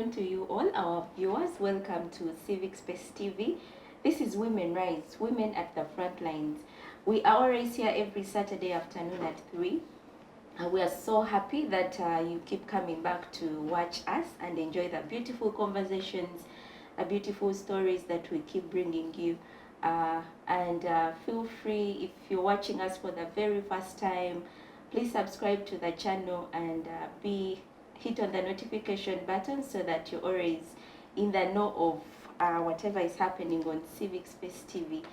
afternoon to you all, our viewers. Welcome to Civic Space TV. This is Women Rights, Women at the Front Lines. We are always here every Saturday afternoon at 3. We are so happy that you keep coming back to watch us and enjoy the beautiful conversations, the beautiful stories that we keep bringing you. And feel free, if you're watching us for the very first time, please subscribe to the channel and hit on the notification button so that you're always in the know of whatever is happening on Civic Space TV.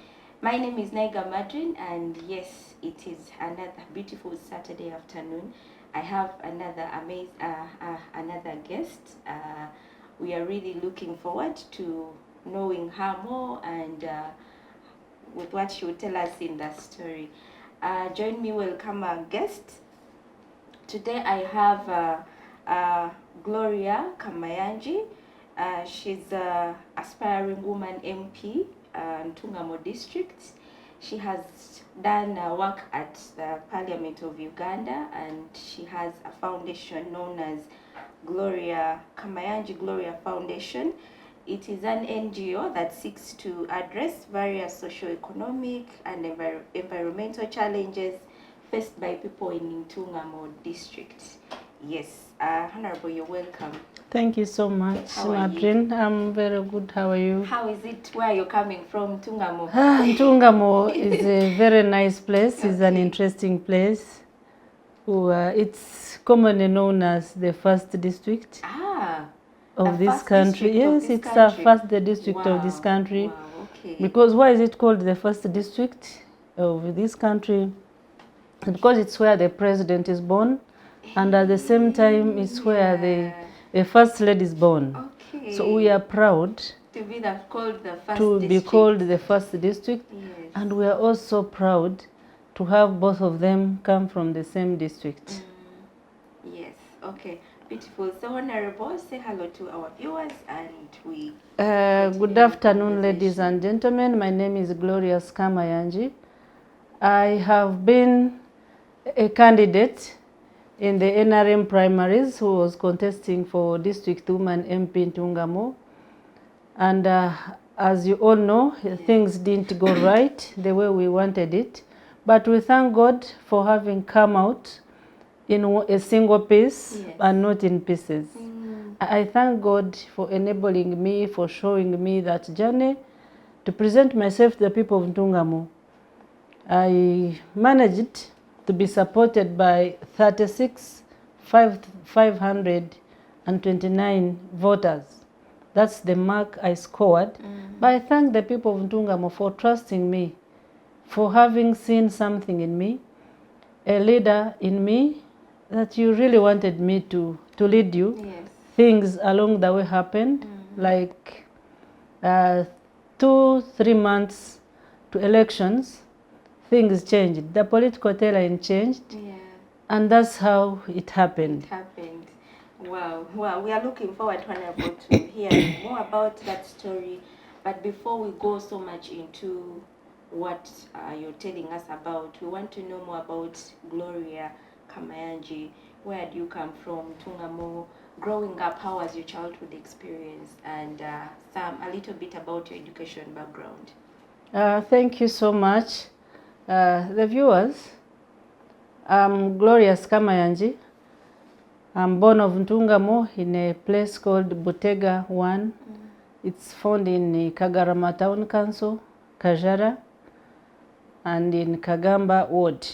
My name is Naiga Madrin, and yes, it is another beautiful Saturday afternoon. I have another another guest. We are really looking forward to knowing her more and with what she will tell us in the story. Join me, welcome our guest. Today I have Gloria Kamayangi. She's an aspiring woman MP in Ntungamo district. She has done work at the Parliament of Uganda, and she has a foundation known as Gloria Kamayangi Gloria Foundation. It is an NGO that seeks to address various socio-economic and environmental challenges faced by people in Ntungamo district. Yes, Honorable, you're welcome. Thank you so much, Madrin. I'm very good. How are you? How is it where you're coming from, Ntungamo? Ntungamo is a very nice place. It's an interesting place. It's commonly known as the first district of this country. Yes, it's the first district of this country. Wow, okay. Because why is it called the first district of this country? Because it's where the president is born, and at the same time it's where the first lady is born. Okay. So we are proud to be called the first to district. be called the first district. Yes. And we are also proud to have both of them come from the same district. Yes, okay, beautiful. So Honorable, say hello to our viewers and we good afternoon, ladies and gentlemen. My name is Gloria Kamayangi. I have been a candidate in the NRM primaries who was contesting for District Woman MP in Ntungamo. And as you all know, things didn't go right the way we wanted it. But we thank God for having come out in a single piece and not in pieces. I thank God for enabling me, for showing me that journey to present myself to the people of Ntungamo. I managed to be supported by 36,529 voters. That's the mark I scored. But I thank the people of Ntungamo for trusting me, for having seen something in me, a leader in me, that you really wanted me to lead you. Yes. Things along the way happened, like 2-3 months to elections. Things changed. The political terrain changed, and that's how it happened. It happened. Wow. Well, we are looking forward, Honorable, to hearing more about that story. But before we go so much into what you're telling us about, we want to know more about Gloria Kamayangi. Where do you come from, Ntungamo? Growing up, how was your childhood experience? And a little bit about your education background. Thank you so much. The viewers, I'm Gloria Kamayangi. I'm born of Ntungamo in a place called Butega 1. It's found in Kagarama Town Council, Kajara, and in Kagamba Ward.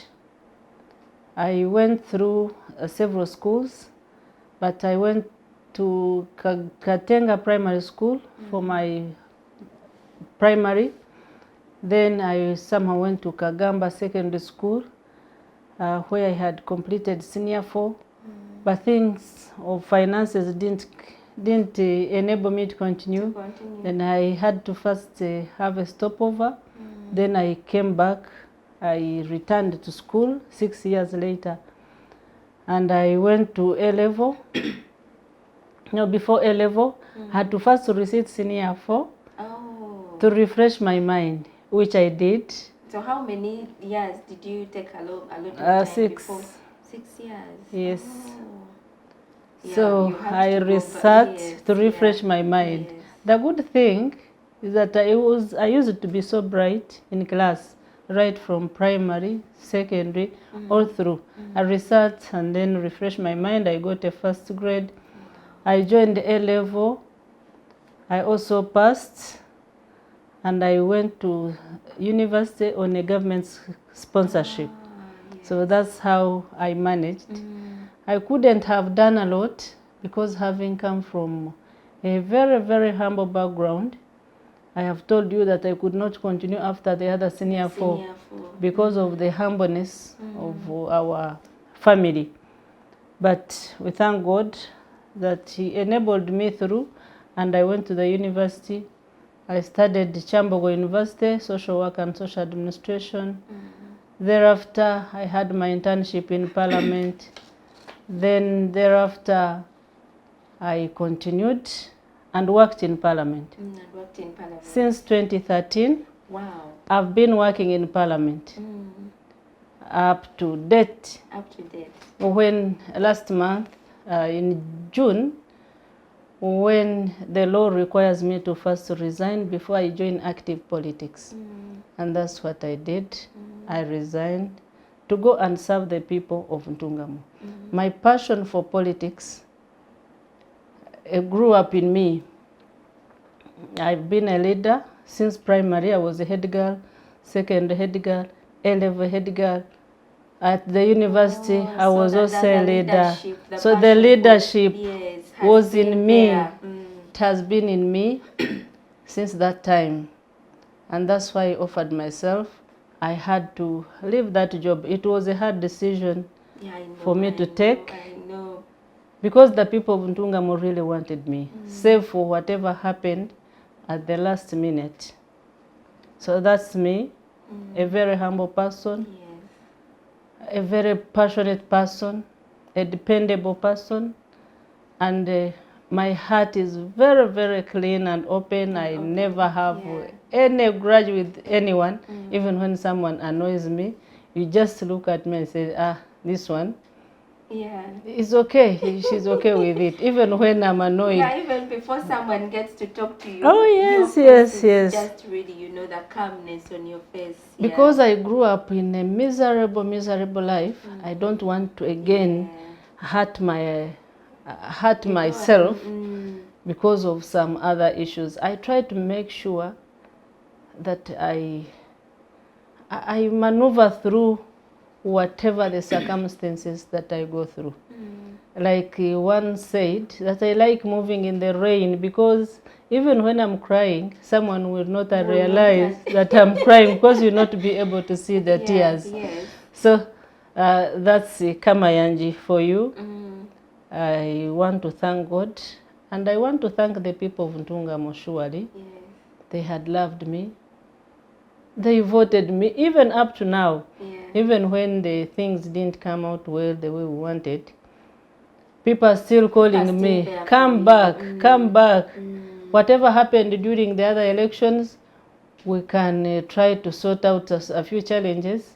I went through several schools, but I went to Katenga Primary School for my primary. Then I somehow went to Kagamba Secondary School, where I had completed Senior 4. But things of finances didn't enable me to continue. Then I had to first have a stopover. Then I came back. I returned to school 6 years later. And I went to A-level. No, before A-level, I had to first recite Senior 4 to refresh my mind, which I did. So how many years did you take a lot of time 6. before? 6 years. Yes. Oh. So you have I to go back. researched Yes, to refresh my mind. Yes. The good thing is that I used to be so bright in class, right from primary, secondary, all through. I researched and then refreshed my mind. I got a first grade. I joined A level. I also passed, and I went to university on a government sponsorship. Yes. So that's how I managed. I couldn't have done a lot because having come from a very, very humble background, I have told you that I could not continue after the other senior four because of the humbleness of our family. But we thank God that He enabled me through, and I went to the university. I studied Chambogo University, Social Work and Social Administration. Thereafter, I had my internship in Parliament. Then thereafter, I continued and worked in Parliament. Since 2013, Wow. I've been working in Parliament up to date. When last month, in June, when the law requires me to first resign before I join active politics. And that's what I did. I resigned to go and serve the people of Ntungamo. My passion for politics grew up in me. I've been a leader since primary. I was a head girl, second head girl, A-level head girl. At the university, I was also a leader. So the leadership was in me. It has been in me since that time. And that's why I offered myself. I had to leave that job. It was a hard decision for me to take. Because the people of Ntungamo really wanted me, save for whatever happened at the last minute. So that's me, a very humble person, a very passionate person, a dependable person, and my heart is very, very clean and open. I never have any grudge with anyone. Even when someone annoys me, you just look at me and say, this one, it's okay. She's okay with it. Even when I'm annoyed. Even before someone gets to talk to you. Oh, yes, yes. Just really, the calmness on your face. Because I grew up in a miserable life. I don't want to again hurt myself because of some other issues. I try to make sure that I maneuver through whatever the circumstances that I go through. Like one said, that I like moving in the rain because even when I'm crying, someone will not realize that I'm crying because you'll not be able to see the tears. So that's Kamayangi for you. I want to thank God, and I want to thank the people of Ntungamo surely. They had loved me. They voted me, even up to now. Even when the things didn't come out well the way we wanted. People are still calling me, come back, come back. Whatever happened during the other elections, we can try to sort out a few challenges.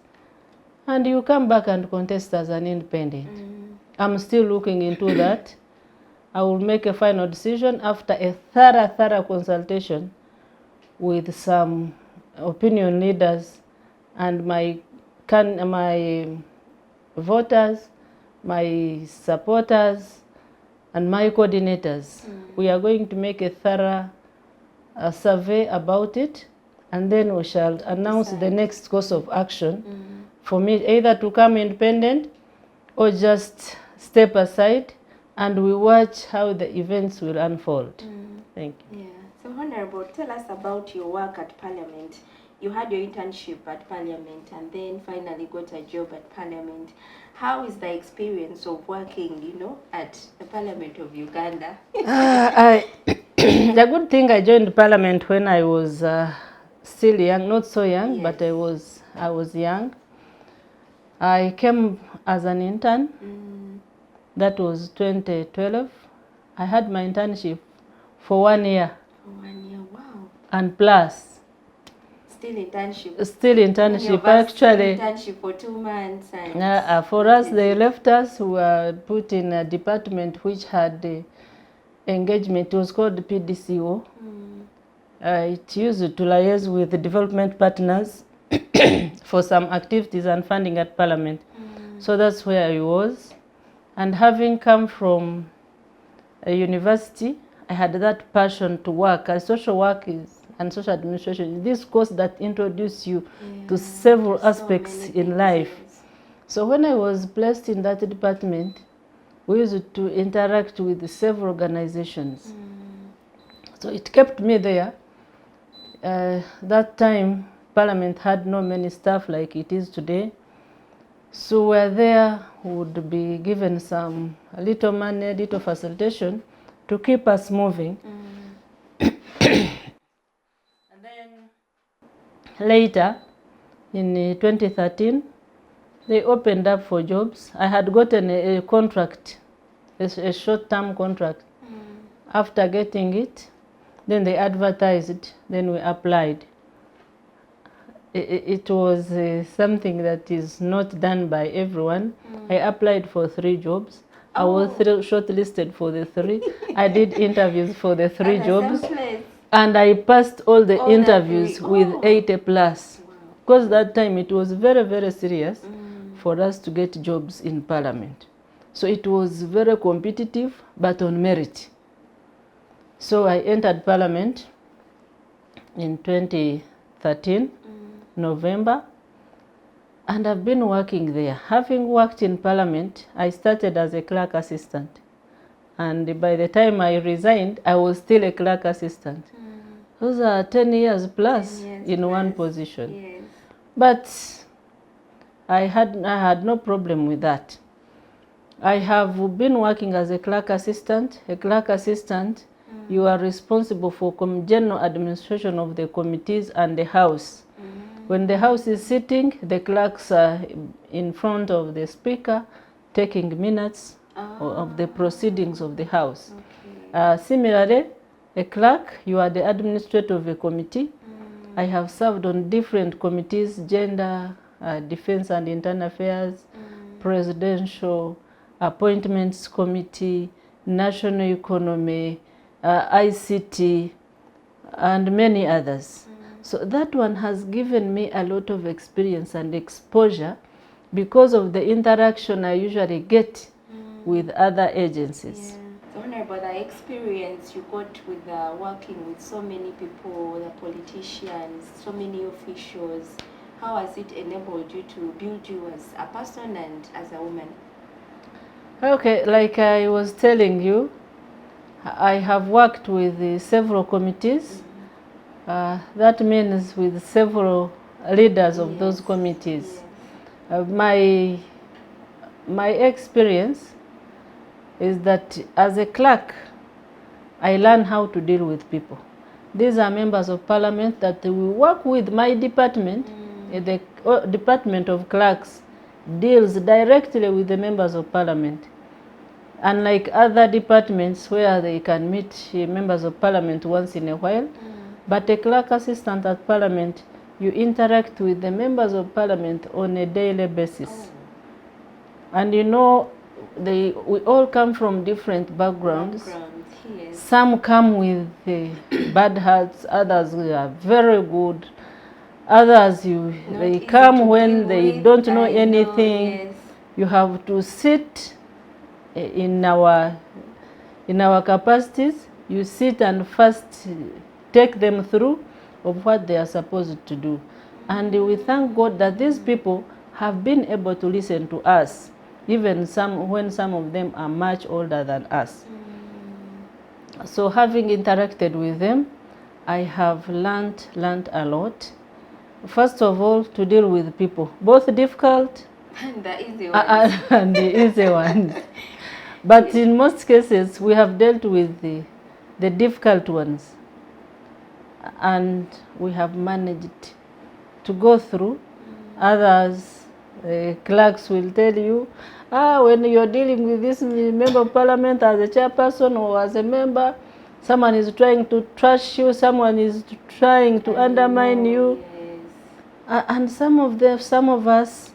And you come back and contest as an independent. I'm still looking into that. I will make a final decision after a thorough consultation with some opinion leaders and my voters, my supporters, and my coordinators. We are going to make a thorough survey about it, and then we shall announce the next course of action for me either to come independent or just step aside and we watch how the events will unfold. Thank you. So Honorable, tell us about your work at Parliament. You had your internship at Parliament and then finally got a job at Parliament. How is the experience of working, at the Parliament of Uganda? The good thing, I joined Parliament when I was still young, not so young, but I was young. I came as an intern. That was 2012. I had my internship for 1 year. For 1 year, wow. And plus. still internship. Still internship, actually. Internship for 2 months. And for us, they left us. We were put in a department which had engagement. It was called PDCO. It used to liaise with the development partners for some activities and funding at Parliament. So that's where I was. And having come from a university, I had that passion to work. Social work and social administration is this course that introduces you to several aspects in life. So when I was placed in that department, we used to interact with several organizations. So it kept me there. That time, Parliament had no many staff like it is today. So we're there, would be given a little money, a little facilitation to keep us moving. And then later, in 2013, they opened up for jobs. I had gotten a contract, a short-term contract. After getting it, then they advertised, then we applied. It was something that is not done by everyone. I applied for 3 jobs. I was shortlisted for the 3. I did interviews for the 3 jobs. And I passed all the interviews with 80 plus. Because that time it was very, very serious for us to get jobs in Parliament. So it was very competitive, but on merit. So I entered Parliament in 2013, November, and I've been working there. Having worked in Parliament, I started as a clerk assistant. And by the time I resigned, I was still a clerk assistant. Those are 10 years plus in one position. But I had no problem with that. I have been working as a clerk assistant. A clerk assistant, you are responsible for general administration of the committees and the House. When the House is sitting, the clerks are in front of the Speaker taking minutes of the proceedings of the House. Similarly, a clerk, you are the administrator of a committee. I have served on different committees: gender, defense and internal affairs, presidential appointments committee, national economy, ICT, and many others. So that one has given me a lot of experience and exposure because of the interaction I usually get with other agencies. I wonder about the experience you got with working with so many people, the politicians, so many officials. How has it enabled you to build you as a person and as a woman? Okay, like I was telling you, I have worked with several committees. That means with several leaders of those committees. My experience is that as a clerk, I learn how to deal with people. These are members of Parliament that we work with. My department, the Department of Clerks, deals directly with the members of Parliament. Unlike other departments where they can meet members of Parliament once in a while, but a clerk assistant at Parliament, you interact with the members of Parliament on a daily basis. And you know, we all come from different backgrounds. Some come with bad hearts, others are very good. Others, they come when they don't know anything. You have to sit in our capacities. You sit and first take them through of what they are supposed to do. And we thank God that these people have been able to listen to us, even when some of them are much older than us. So having interacted with them, I have learned a lot. First of all, to deal with people, both difficult and the easy ones. And the easy ones. But in most cases, we have dealt with the difficult ones. And we have managed to go through. Others, clerks will tell you, when you're dealing with this member of Parliament as a chairperson or as a member, someone is trying to trash you, someone is trying to undermine you. And some of us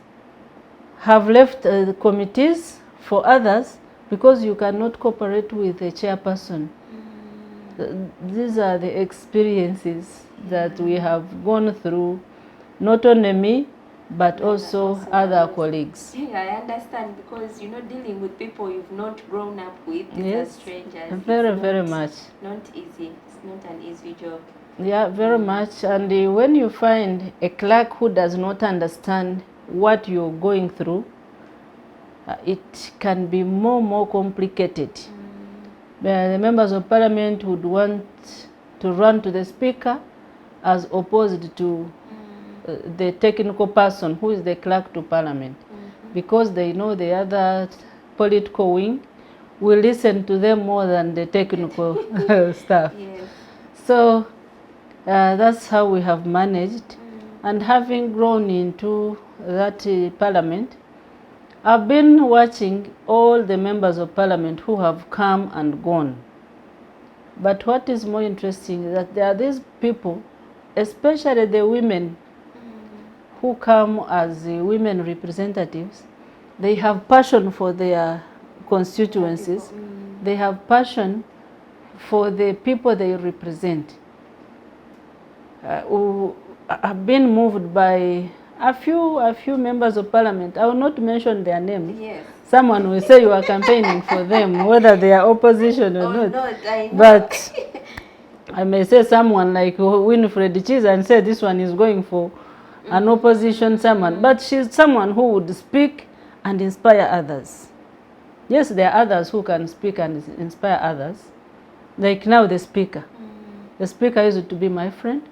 have left the committees for others because you cannot cooperate with the chairperson. These are the experiences that we have gone through, not only me, but also other colleagues. Yeah, I understand, because dealing with people you've not grown up with, these are strangers. Very much. Not easy. It's not an easy job. Yeah, very much. And when you find a clerk who does not understand what you're going through, it can be more complicated. The members of parliament would want to run to the speaker as opposed to the technical person who is the clerk to parliament, because they know the other political wing will listen to them more than the technical staff. Yes. So that's how we have managed. And having grown into that parliament, I've been watching all the members of parliament who have come and gone. But what is more interesting is that there are these people, especially the women who come as women representatives. They have passion for their constituencies. They have passion for the people they represent. I've been moved by a few members of parliament. I will not mention their names. Yes. Someone will say you are campaigning for them, whether they are opposition or not. I know. But I may say someone like Winfred Cheese and say this one is going for an opposition someone. But she's someone who would speak and inspire others. Yes, there are others who can speak and inspire others. Like now the speaker. The speaker used to be my friend.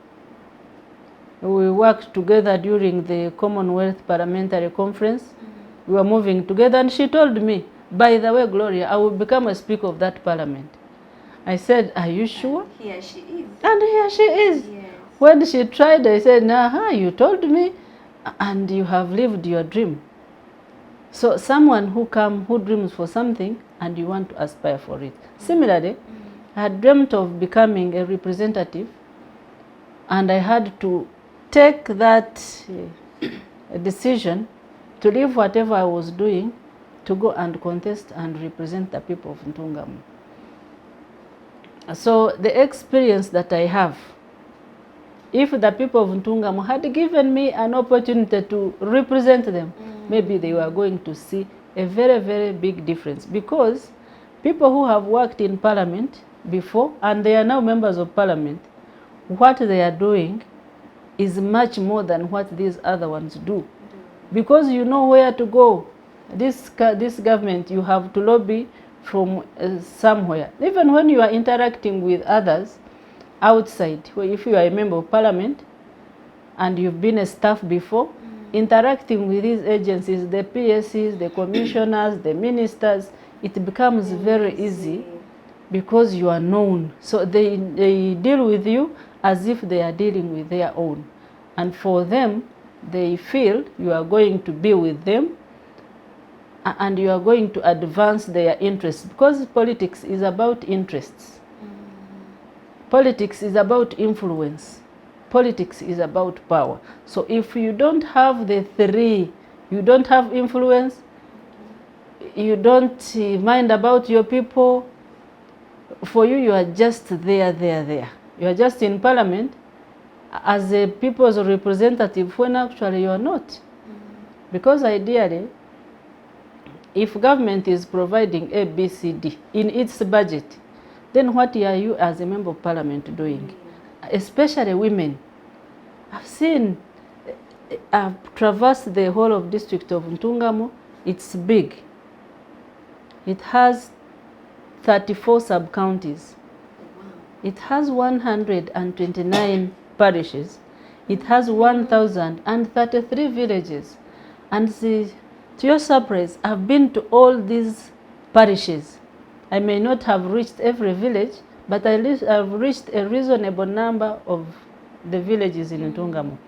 We worked together during the Commonwealth Parliamentary Conference. We were moving together, and she told me, by the way, Gloria, I will become a speaker of that parliament. I said, are you sure? And here she is. And here she is. Yes. When she tried, I said, nah, you told me, and you have lived your dream. So someone who dreams for something, and you want to aspire for it. Similarly, I had dreamt of becoming a representative, and I had to take that decision to leave whatever I was doing to go and contest and represent the people of Ntungamo. So the experience that I have, if the people of Ntungamo had given me an opportunity to represent them, maybe they were going to see a very big difference, because people who have worked in parliament before and they are now members of parliament, what they are doing is much more than what these other ones do, because you know where to go. This government, you have to lobby from somewhere. Even when you are interacting with others outside, if you are a member of parliament and you've been a staff before, interacting with these agencies, the PSCs, the commissioners, the ministers, it becomes very easy because you are known. So they deal with you as if they are dealing with their own. And for them, they feel you are going to be with them and you are going to advance their interests, because politics is about interests. Politics is about influence. Politics is about power. So if you don't have the three, you don't have influence, you don't mind about your people, for you, you are just there. You are just in parliament as a people's representative, when actually you are not. Because ideally, if government is providing A, B, C, D in its budget, then what are you as a member of parliament doing? Especially women. I've traversed the whole of district of Ntungamo. It's big. It has 34 sub-counties. It has 129 parishes. It has 1,033 villages. And to your surprise, I've been to all these parishes. I may not have reached every village, but I've reached a reasonable number of the villages in Ntungamo.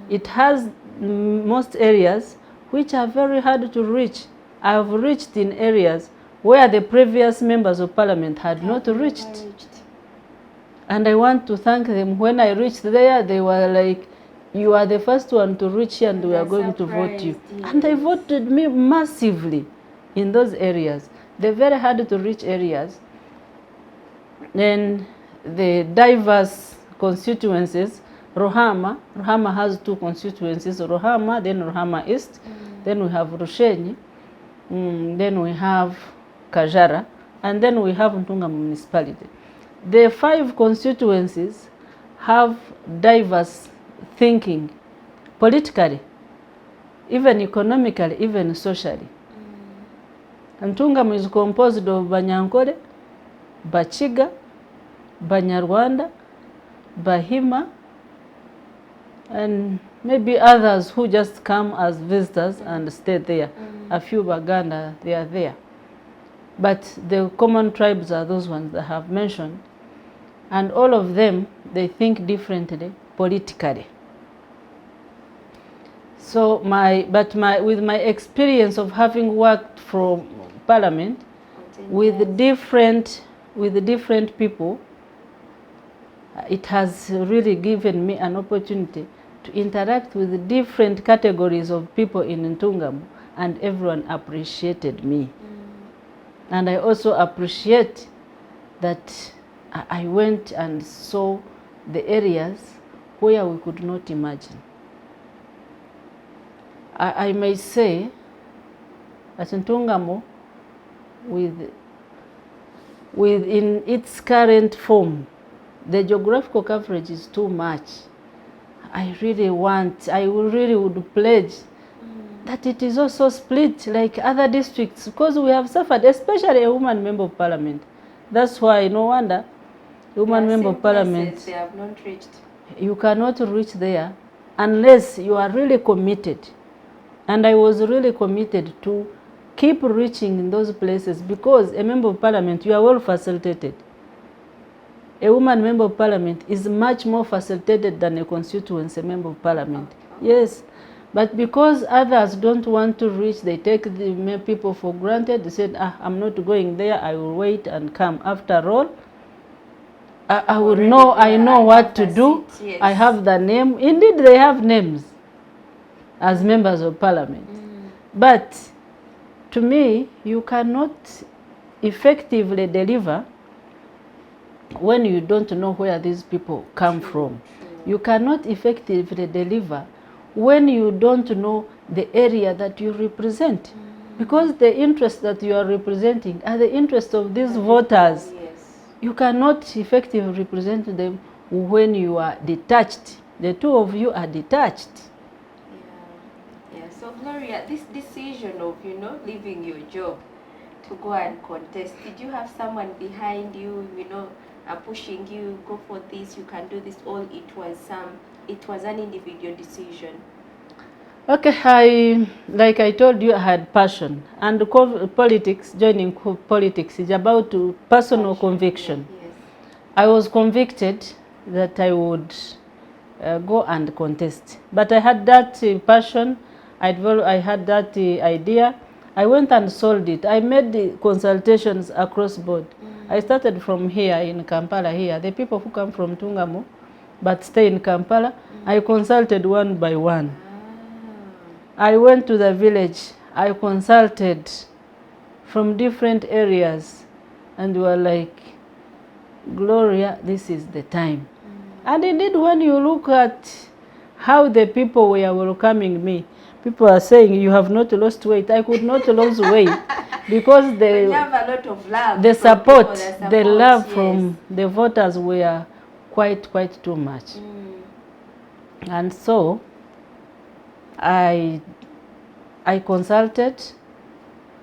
It has most areas which are very hard to reach. I've reached in areas where the previous members of parliament had not reached. And I want to thank them. When I reached there, they were like, you are the first one to reach here and we are going to vote you. Yes. And they voted me massively in those areas. They're very hard to reach areas. Then the diverse constituencies, Rohama has 2 constituencies, Rohama, then Rohama East, then we have Rushenyi, then we have Kajara, and then we have Ntungamo municipality. The 5 constituencies have diverse thinking, politically, even economically, even socially. Ntungamo is composed of Banyankole, Bachiga, Banyarwanda, Bahima, and maybe others who just come as visitors and stay there. A few Baganda, they are there. But the common tribes are those ones that I have mentioned. And all of them, they think differently politically. So with my experience of having worked from Parliament with different people, it has really given me an opportunity to interact with different categories of people in Ntungamo, and everyone appreciated me. And I also appreciate that I went and saw the areas where we could not imagine. I may say that Ntungamo, in its current form, the geographical coverage is too much. I really would pledge that it is also split like other districts, because we have suffered, especially a woman member of parliament. That's why no wonder a woman member of parliament, they have not reached. You cannot reach there unless you are really committed. And I was really committed to keep reaching in those places, because a member of parliament, you are well facilitated. A woman member of parliament is much more facilitated than a constituency member of parliament. Yes, but because others don't want to reach, they take the people for granted. They said, I'm not going there, I will wait and come. After all, I know what to do. Yes. I have the name. Indeed, they have names as members of parliament. But to me, you cannot effectively deliver when you don't know where these people come from. You cannot effectively deliver when you don't know the area that you represent. Because the interests that you are representing are the interests of these voters. Yes. You cannot effectively represent them when you are detached. The two of you are detached. Yeah. So Gloria, this decision of, leaving your job to go and contest, did you have someone behind you, pushing you, go for this, you can do this, or it was an individual decision? Okay, like I told you, I had passion, and joining politics is about personal conviction. Yes. I was convicted that I would go and contest, but I had that passion, I had that idea. I went and sold it. I made the consultations across board. I started from here in Kampala here. The people who come from Ntungamo but stay in Kampala, I consulted one by one. I went to the village. I consulted from different areas, and they were like, Gloria, this is the time. And indeed, when you look at how the people were welcoming me, people are saying, you have not lost weight. I could not lose weight because you have a lot of love, the support, the love yes, from the voters were quite too much. And so I consulted.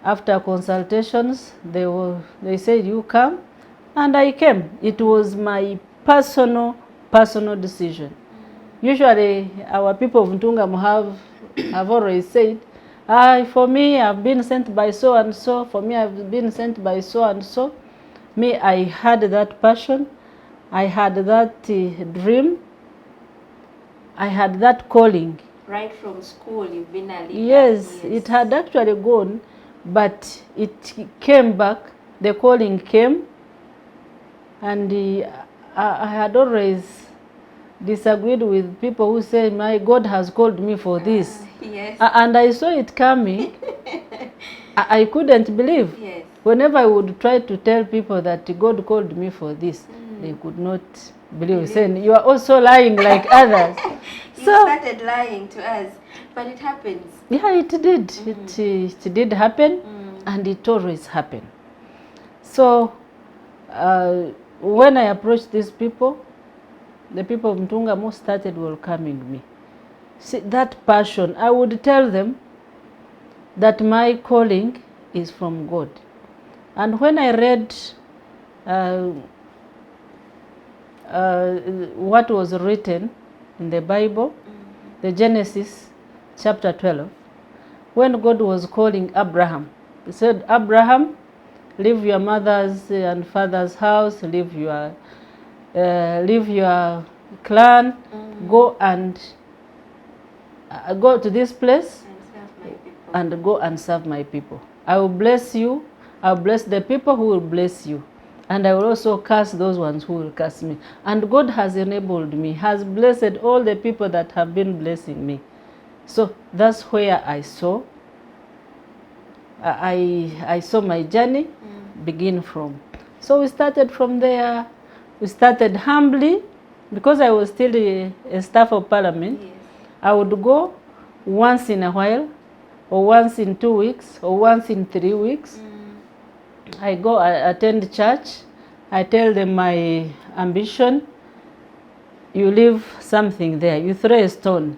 After consultations, they said, you come, and I came. It was my personal decision. Usually our people of Ntungamo have always said, for me, I've been sent by so and so. For me, I've been sent by so and so. Me, I had that passion. I had that dream. I had that calling. Right from school, you've been a leader. Yes, it had actually gone, but it came back. The calling came, and I had always disagreed with people who say, my God has called me for this. Yes. And I saw it coming. I couldn't believe. Yes. Whenever I would try to tell people that God called me for this, they could not believe, saying, you are also lying like others. You started lying to us, but it happens. Yeah, it did. It did happen, and it always happened. So when I approached these people, the people of Ntungamo started welcoming me. See, that passion, I would tell them that my calling is from God. And when I read what was written in the Bible, the Genesis chapter 12, when God was calling Abraham, he said, Abraham, leave your mother's and father's house, leave your clan, go and go to this place and go and serve my people. I will bless you. I will bless the people who will bless you. And I will also curse those ones who will curse me. And God has enabled me, has blessed all the people that have been blessing me. So that's where I saw. I saw my journey begin from. So we started from there. We started humbly, because I was still a staff of parliament. Yes. I would go once in a while, or once in 2 weeks, or once in 3 weeks. I go attend church. I tell them my ambition. You leave something there. You throw a stone.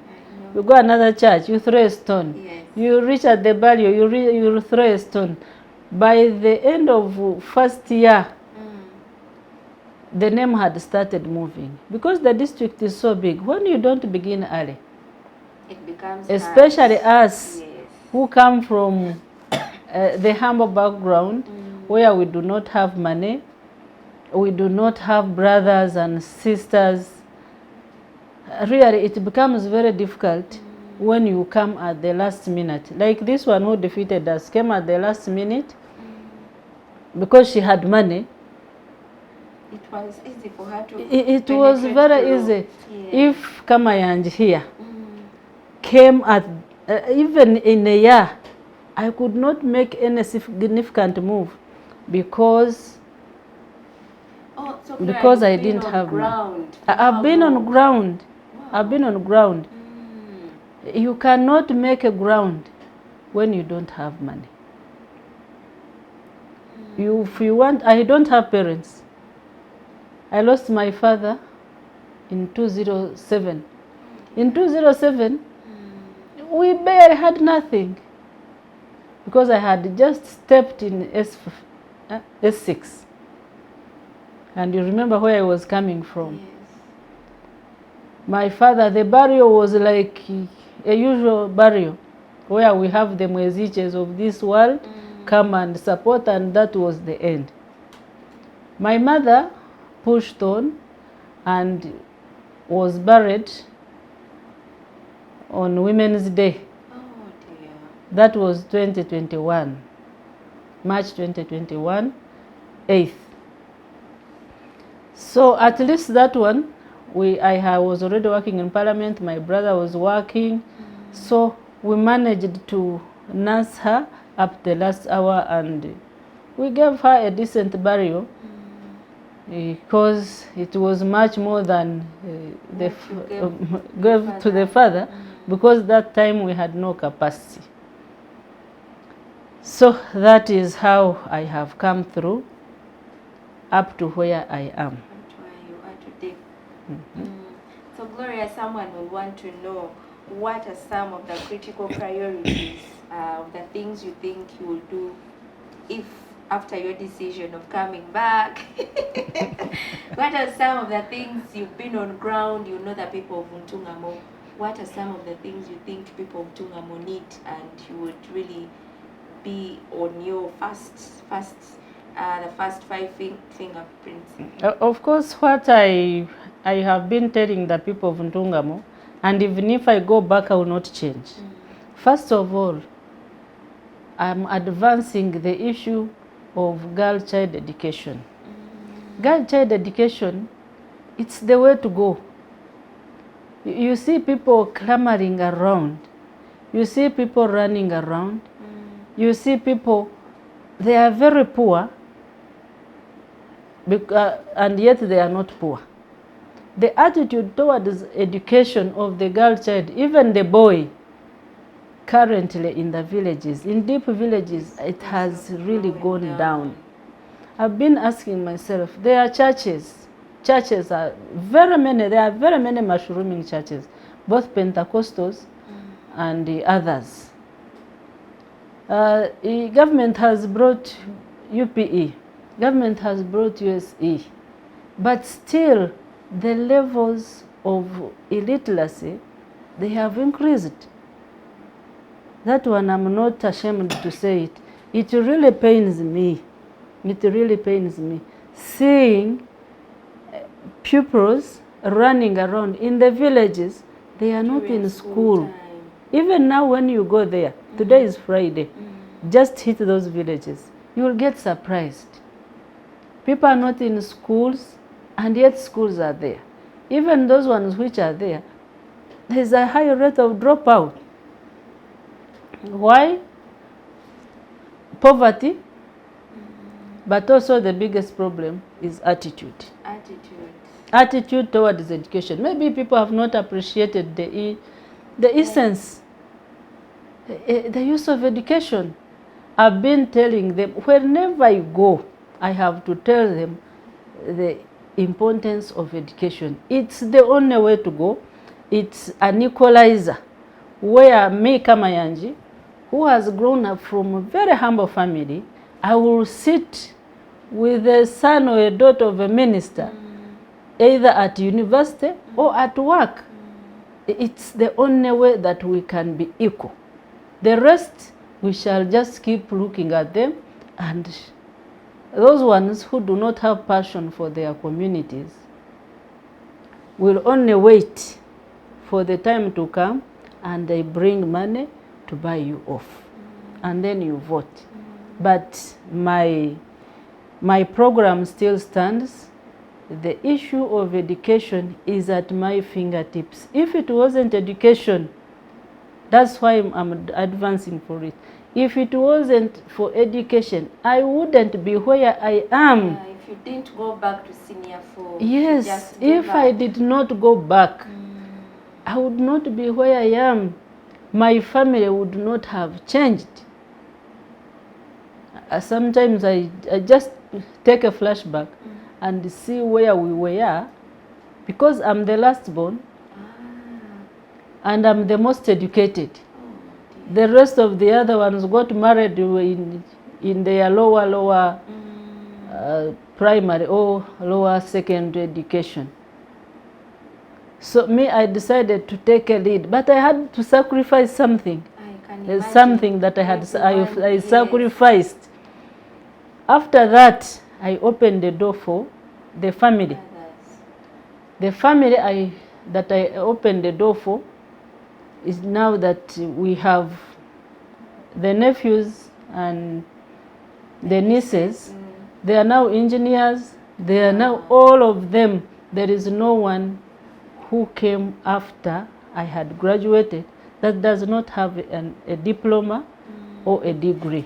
You go another church. You throw a stone. Yes. You reach at the barrier. You throw a stone. By the end of first year, the name had started moving, because the district is so big. When you don't begin early, it becomes especially us who come from the humble background, where we do not have money, we do not have brothers and sisters. Really, it becomes very difficult when you come at the last minute. Like this one who defeated us came at the last minute because she had money. It was easy for her to It was very easy. Yeah. If Kamayangi here came at even in a year, I could not make any significant move because I didn't have ground. I've been on ground. Wow. I've been on ground. You cannot make a ground when you don't have money. If you want, I don't have parents. I lost my father in 2007. In 2007, we barely had nothing, because I had just stepped in S6. And you remember where I was coming from. Yes. My father, the burial was like a usual burial, where we have the mweziches of this world come and support, and that was the end. My mother pushed on and was buried on Women's Day. Oh dear. That was 2021, March 2021, 8th. So at least that one, I was already working in parliament, my brother was working, so we managed to nurse her up the last hour, and we gave her a decent burial. Because it was much more than gave to the father, because that time we had no capacity. So that is how I have come through up to where I am. Up to where you are today. So Gloria, someone will want to know, what are some of the critical priorities of the things you think you will do if after your decision of coming back? What are some of the things you've been on ground, you know, the people of Ntungamo? What are some of the things you think people of Ntungamo need, and you would really be on your the first 5 fingerprints? Of course, what I have been telling the people of Ntungamo, and even if I go back, I will not change. First of all, I'm advancing the issue of girl child education. Girl child education, it's the way to go. You see people clamoring around. You see people running around. You see people, they are very poor, and yet they are not poor. The attitude towards education of the girl child, even the boy, currently in the villages, in deep villages, it has really gone down. I've been asking myself, there are churches are very many, there are very many mushrooming churches, both Pentecostals and the others. The government has brought UPE, government has brought USE, but still the levels of illiteracy, they have increased. That one, I'm not ashamed to say it. It really pains me. It really pains me seeing pupils running around in the villages. They are not in school. Even now when you go there, today is Friday, just hit those villages, you will get surprised. People are not in schools, and yet schools are there. Even those ones which are there, there is a high rate of dropout. Why? Poverty, but also the biggest problem is attitude. Attitude towards education. Maybe people have not appreciated the essence, the use of education. I've been telling them, whenever I go, I have to tell them the importance of education. It's the only way to go. It's an equalizer. Where me, Kamayangi, who has grown up from a very humble family, I will sit with a son or a daughter of a minister, either at university or at work. It's the only way that we can be equal. The rest, we shall just keep looking at them, and those ones who do not have passion for their communities will only wait for the time to come, and they bring money to buy you off, and then you vote. But my program still stands. The issue of education is at my fingertips. If it wasn't education, that's why I'm advancing for it. If it wasn't for education, I wouldn't be where I am. If you didn't go back to senior 4. Yes, if I did not go back, I would not be where I am. My family would not have changed. Sometimes I just take a flashback and see where we were, because I'm the last born and I'm the most educated. The rest of the other ones got married in their lower primary or lower secondary education. So me, I decided to take a lead, but I had to sacrifice something. There's something that I sacrificed. After that, I opened the door for the family. The family that I opened the door for is now that we have the nephews and the nieces. They are now engineers. They are now all of them. There is no one who came after I had graduated that does not have a diploma or a degree.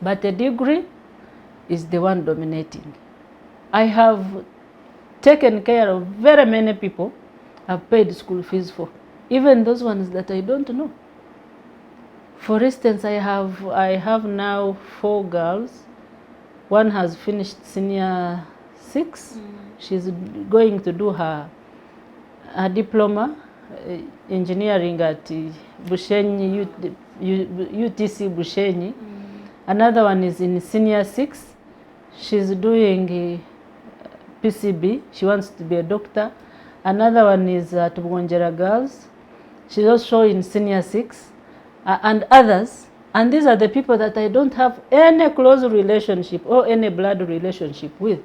But a degree is the one dominating. I have taken care of very many people. I've paid school fees for, even those ones that I don't know. For instance, I have now 4 girls. One has finished senior 6. She's going to do her diploma engineering at Bushenyi, UTC Bushenyi. Another one is in senior 6. She's doing PCB. She wants to be a doctor. Another one is at Bwonjera Girls. She's also in senior 6. And others. And these are the people that I don't have any close relationship or any blood relationship with.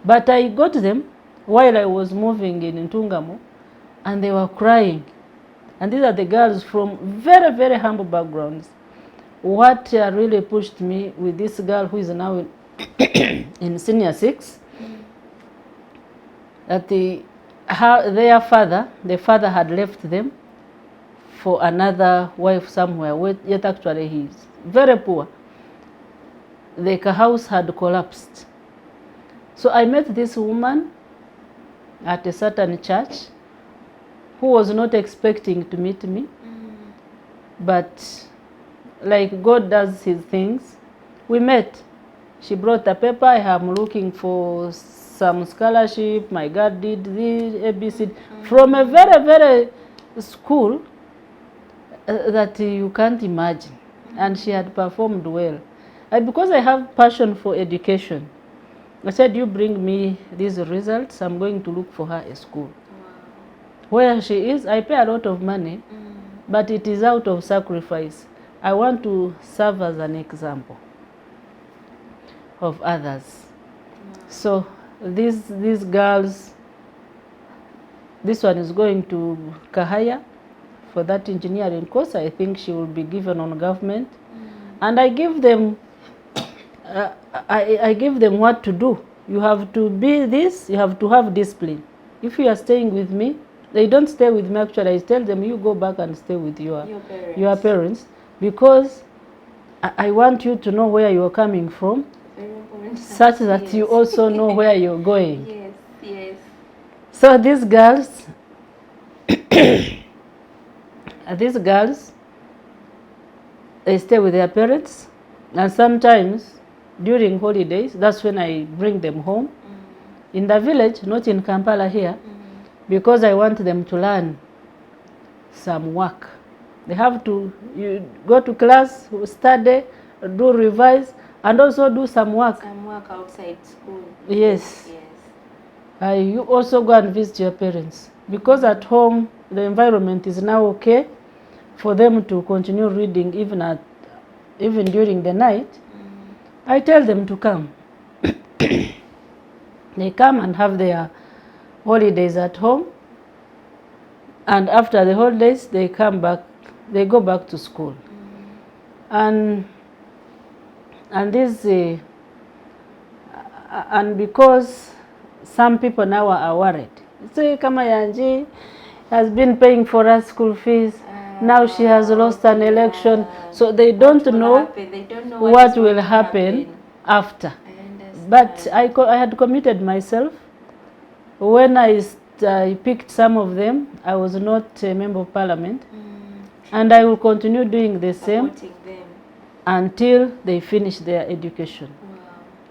But I got them while I was moving in Ntungamo, and they were crying. And these are the girls from very, very humble backgrounds. What really pushed me with this girl who is now in senior 6, that their father, the father had left them for another wife somewhere, yet actually he's very poor. The house had collapsed. So I met this woman at a certain church who was not expecting to meet me, but like God does his things, we met. She brought the paper. I am looking for some scholarship. My God did the ABC from a very, very school that you can't imagine. And she had performed well. And because I have passion for education, I said, you bring me these results, I'm going to look for her a school. Where she is, I pay a lot of money, but it is out of sacrifice. I want to serve as an example of others. So these girls, this one is going to Kahaya for that engineering course. I think she will be given on government. And I give them I give them what to do. You have to be this, you have to have discipline. If you are staying with me, they don't stay with me actually. I tell them, you go back and stay with your parents, because I want you to know where you are coming from, such that you also know where you're going. Yes, yes. So these girls, they stay with their parents, and sometimes during holidays, that's when I bring them home. In the village, not in Kampala here, because I want them to learn some work. They have to go to class, study, do revise, and also do some work. Some work outside school. Yes. Yes. You also go and visit your parents, because at home the environment is now okay for them to continue reading even during the night. I tell them to come. They come and have their holidays at home, and after the holidays they come back, they go back to school. And this and because some people now are worried, say Kamayangi has been paying for her school fees, now she has lost an election, so they don't know what will happen after. But I had committed myself. When I picked some of them, I was not a member of parliament, and I will continue doing the same until they finish their education.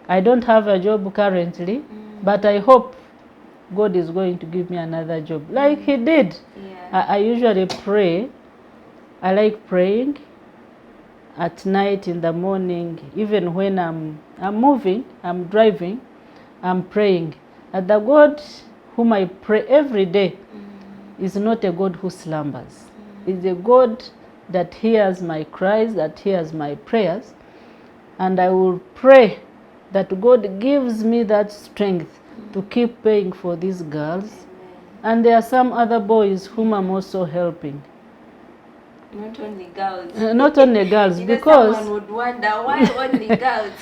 I don't have a job currently, but I hope God is going to give me another job, like he did. I usually pray. I like praying at night, in the morning, even when I'm moving, I'm driving, I'm praying. And the God whom I pray every day is not a God who slumbers. It's a God that hears my cries, that hears my prayers. And I will pray that God gives me that strength to keep praying for these girls. And there are some other boys whom I'm also helping. Not only girls. Not only girls, because someone would wonder why only girls.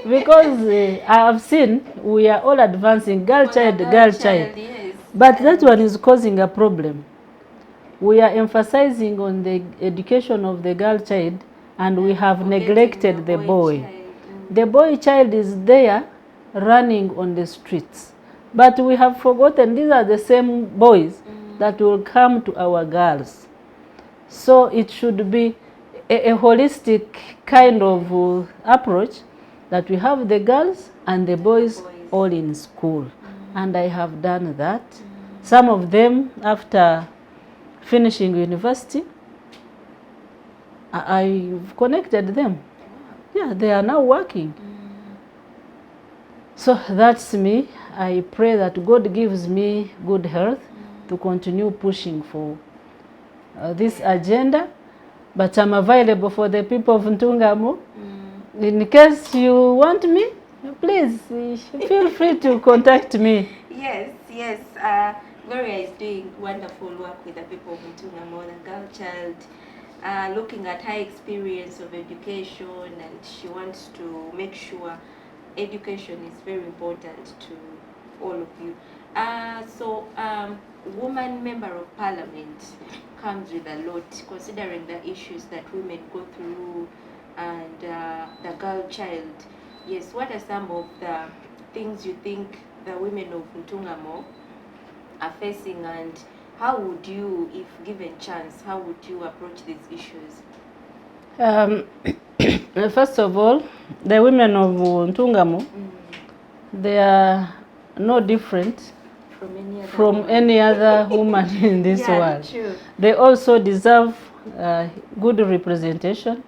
Because I have seen we are all advancing, girl child. Yes. But that one is causing a problem. We are emphasizing on the education of the girl child, and we have neglected the boy. The boy child is there running on the streets. But we have forgotten these are the same boys that will come to our girls. So it should be a holistic kind of approach, that we have the girls and the boys all in school. And I have done that. Some of them, after finishing university, I've connected them. Yeah, they are now working. So that's me. I pray that God gives me good health to continue pushing for this agenda. But I'm available for the people of Ntungamo. In case you want me, please feel free to contact me. Yes. Gloria is doing wonderful work with the people of Ntungamo, the girl child, looking at her experience of education, and she wants to make sure education is very important to all of you. Woman member of parliament comes with a lot, considering the issues that women go through and the girl child. Yes, what are some of the things you think the women of Ntungamo are facing, and how would you, if given chance, how would you approach these issues? First of all, the women of Ntungamo, they are no different from any other woman in this world. True. They also deserve good representation.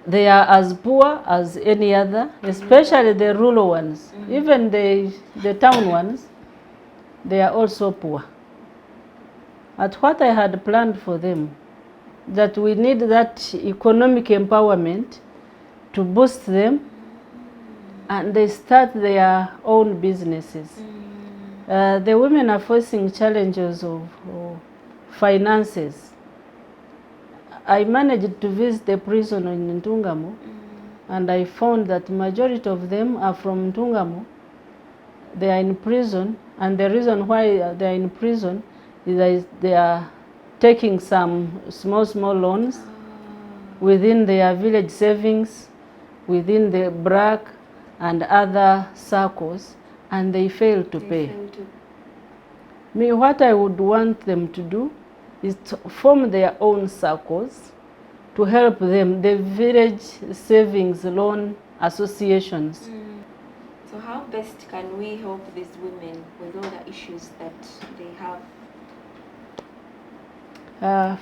They are as poor as any other, especially the rural ones. Even the town ones, they are also poor. At what I had planned for them, that we need that economic empowerment to boost them, and they start their own businesses. The women are facing challenges of finances. I managed to visit the prison in Ntungamo, and I found that majority of them are from Ntungamo. They are in prison, and the reason why they are in prison is that they are taking some small loans within their village savings, within the BRAC and other circles, and they fail to pay. Me, what I would want them to do is to form their own circles to help them, the village savings loan associations. So how best can we help these women with all the issues that they have?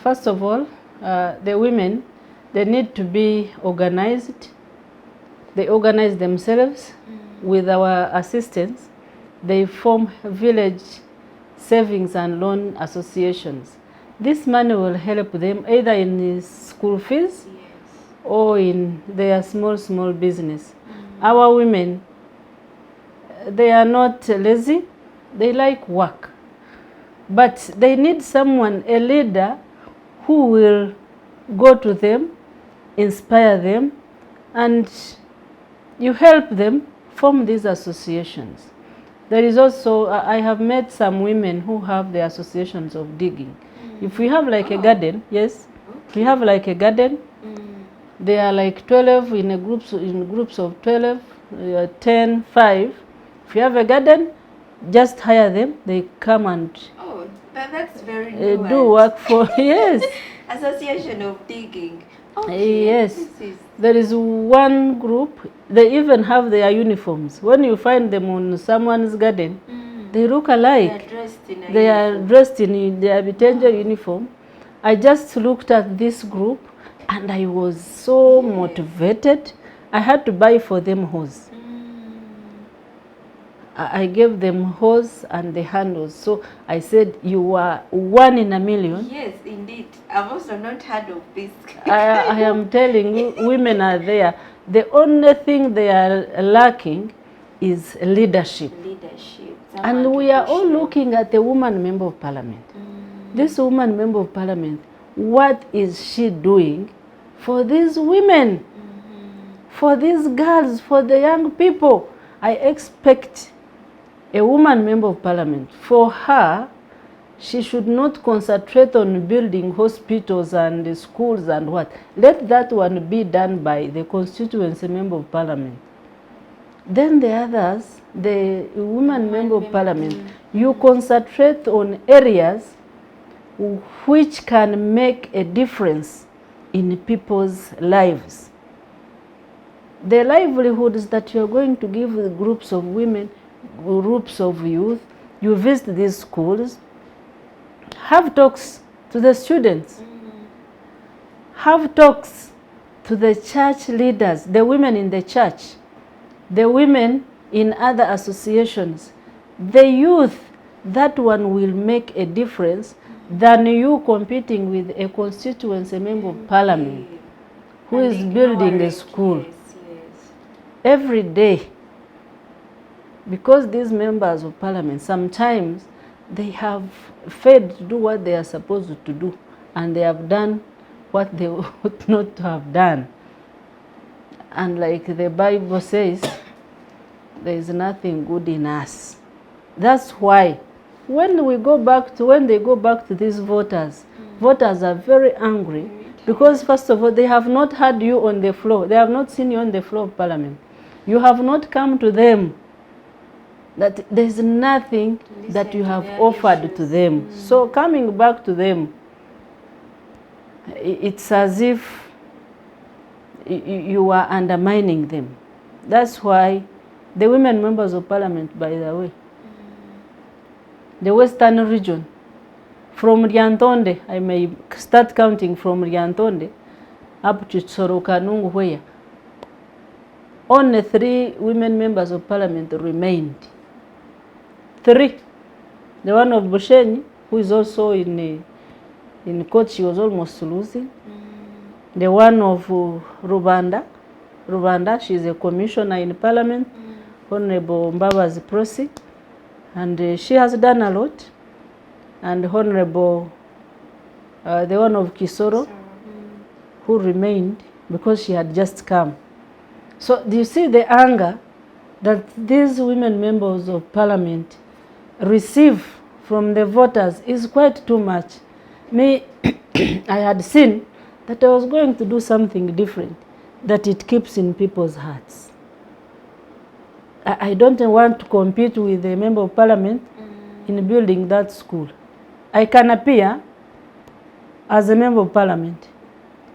First of all, the women, they need to be organized. They organize themselves with our assistance. They form village savings and loan associations. This money will help them either in school fees or in their small business. Our women, they are not lazy, they like work. But they need someone, a leader, who will go to them, inspire them, and you help them form these associations. There is also, I have met some women who have the associations of digging. If we have like a garden, yes, we have like a garden. They are like 12 in groups of 12, 10, 5. If you have a garden, just hire them. They come and that's very do work for yes. Association of digging. Yes. There is one group, they even have their uniforms. When you find them on someone's garden, they look alike. They are dressed in their Bitenja uniform. I just looked at this group and I was so motivated. I had to buy for them hose. I gave them hose and the handles. So I said, you are 1 in a million. Yes, indeed. I've also not heard of this. I am telling you, women are there. The only thing they are lacking is leadership. And we are all looking at the woman member of parliament. This woman member of parliament, what is she doing for these women, for these girls, for the young people? I expect a woman member of parliament, for her, she should not concentrate on building hospitals and schools and what. Let that one be done by the constituency member of parliament. Then the others, the woman member of parliament, you concentrate on areas which can make a difference in people's lives. The livelihoods that you are going to give the groups of women, groups of youth, you visit these schools, have talks to the students, have talks to the church leaders, the women in the church, the women in other associations, the youth. That one will make a difference than you competing with a constituency member of parliament who is building a school every day. Because these members of parliament, sometimes they have failed to do what they are supposed to do, and they have done what they ought not to have done. And like the Bible says, there is nothing good in us. That's why when they go back to these voters, voters are very angry because first of all, they have not had you on the floor. They have not seen you on the floor of parliament. You have not come to them. That there is nothing that you have offered to them. So coming back to them, it's as if you are undermining them. That's why the women members of parliament, by the way, the Western region, from Ryantonde, I may start counting from Ryantonde up to Sorokanungu, where only 3 women members of parliament remained. 3. The one of Bushenyi, who is also in court, she was almost losing. The one of Rubanda, she is a commissioner in parliament, Honorable Mbabazi Prosi, and she has done a lot. And Honorable, the one of Kisoro, who remained because she had just come. So do you see the anger that these women members of parliament receive from the voters is quite too much. Me, I had seen that I was going to do something different, that it keeps in people's hearts. I don't want to compete with a member of parliament in building that school. I can appear as a member of parliament,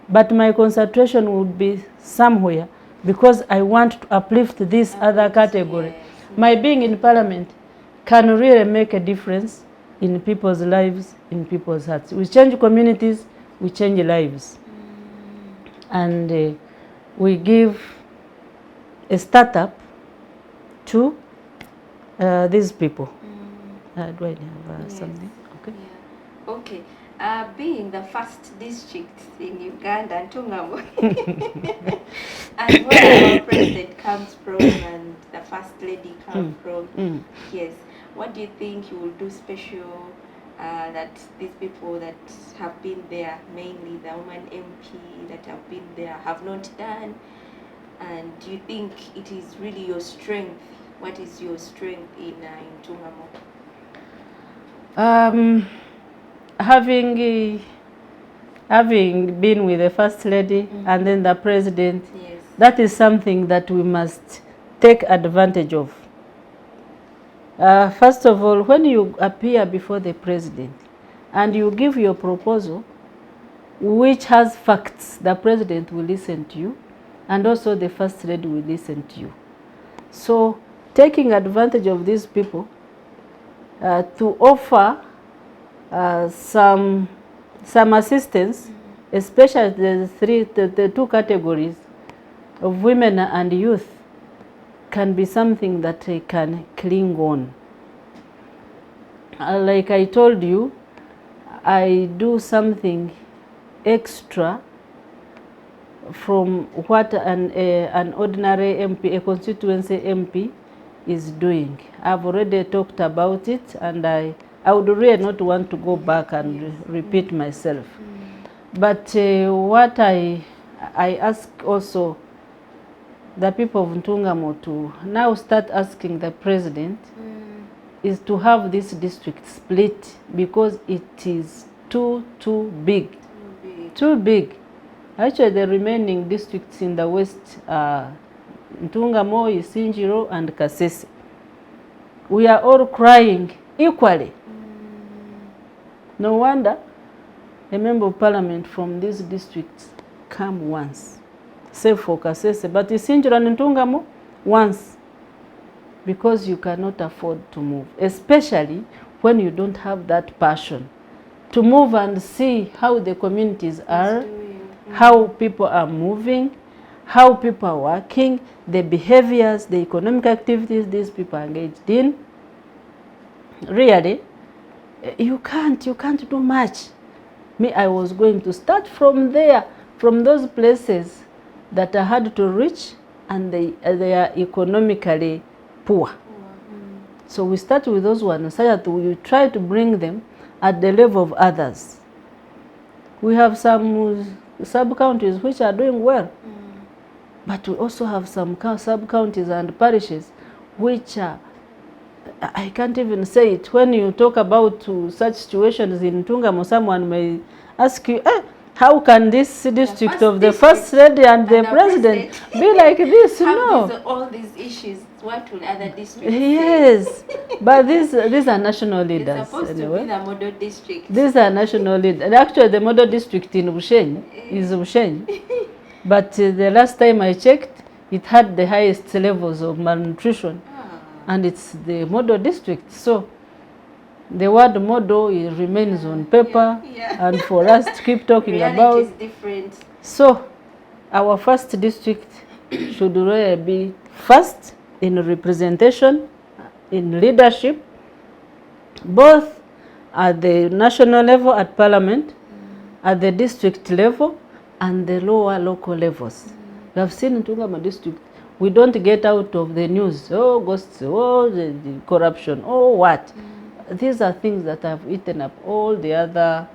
but my concentration would be somewhere because I want to uplift this other category. My being in parliament can really make a difference in people's lives, in people's hearts. We change communities, we change lives. And we give a startup to these people. Do I have something? Okay. Yeah. Okay. Being the first district in Uganda, Ntungamo, and where our president comes from and the first lady comes from, yes, what do you think you will do special that these people that have been there, mainly the woman MP that have been there, have not done? And do you think it is really your strength? What is your strength in Ntungamo? Having been with the first lady and then the president, yes, that is something that we must take advantage of. First of all, when you appear before the president and you give your proposal, which has facts, the president will listen to you, and also the first lady will listen to you. So taking advantage of these people to offer some assistance, especially the 2 categories of women and youth, can be something that they can cling on. Like I told you, I do something extra from what an ordinary MP, a constituency MP, is doing. I've already talked about it, and I would really not want to go back and repeat myself. But what I ask also the people of Ntungamo to now start asking the president is to have this district split, because it is too big. Too big. Actually, the remaining districts in the west are Ntungamo, Isinjiro, and Kasese. We are all crying equally. No wonder a member of parliament from these districts come once, save for Kasese, but Isinjiro and Ntungamo once, because you cannot afford to move, especially when you don't have that passion to move and see how the communities are, how people are moving, how people are working, the behaviors, the economic activities these people are engaged in. Really, you can't do much. Me, I was going to start from there, from those places that I had to reach, and they are economically poor. So we start with those ones so that we try to bring them at the level of others. We have some sub-counties which are doing well, but we also have some sub-counties and parishes which are I can't even say it. When you talk about such situations in Ntungamo, someone may ask you, how can this district of the first lady and the president be like this? No. All these issues, what will other districts yes, say? but these are national leaders. It's supposed anyway. to be the model district. These are national leaders. Actually, the model district in Bushenyi is Bushenyi. But the last time I checked, it had the highest levels of malnutrition. And it's the model district. So the word model remains on paper, and for us to keep talking reality about. Is different. So our first district should really be first in representation, in leadership, both at the national level at parliament, at the district level, and the lower local levels. We have seen in Ntungamo district, we don't get out of the news, oh, ghosts, oh, the corruption, oh, what. These are things that have eaten up all the other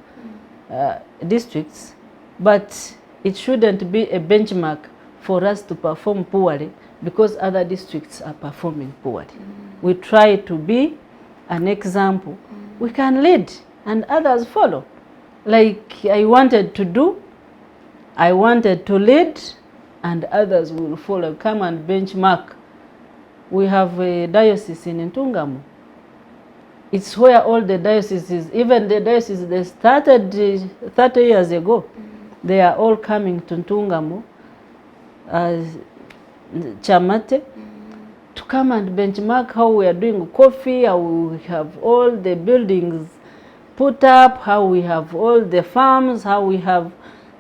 districts, but it shouldn't be a benchmark for us to perform poorly because other districts are performing poorly. We try to be an example. We can lead and others follow. Like I wanted to do, I wanted to lead, and others will follow. Come and benchmark. We have a diocese in Ntungamo. It's where all the dioceses, even the dioceses they started 30 years ago, they are all coming to Ntungamo, Chamate, to come and benchmark how we are doing coffee, how we have all the buildings put up, how we have all the farms, how we have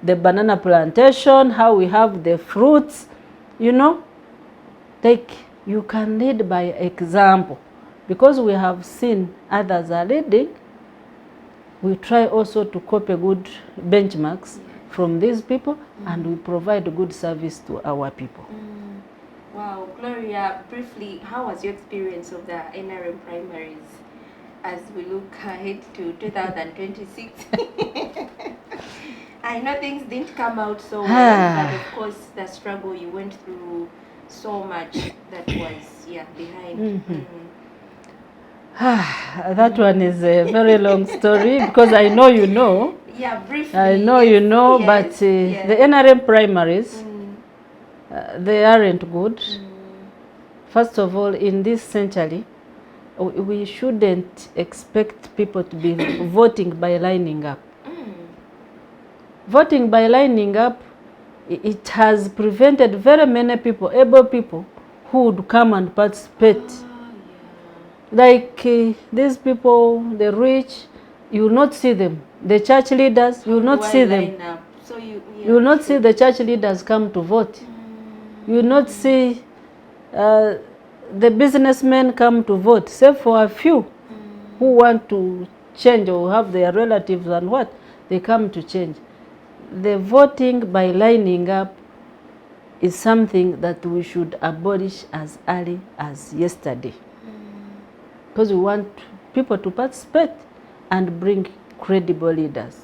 the banana plantation, how we have the fruits, you know. Like you can lead by example. Because we have seen others are leading, we try also to copy good benchmarks from these people, and we provide good service to our people. Wow, Gloria, briefly, how was your experience of the NRM primaries as we look ahead to 2026? I know things didn't come out so well, but of course the struggle you went through, so much that was behind. That one is a very long story because I know you know. Yeah, briefly. I know you know, but the NRM primaries, they aren't good. First of all, in this century, we shouldn't expect people to be voting by lining up. Voting by lining up, it has prevented very many people, able people, who would come and participate. Like these people, the rich, you will not see them. The church leaders, you will not see them. So you will not see the church leaders come to vote. You will not see the businessmen come to vote, except for a few who want to change or have their relatives and what, they come to change. The voting by lining up is something that we should abolish as early as yesterday. Because we want people to participate and bring credible leaders.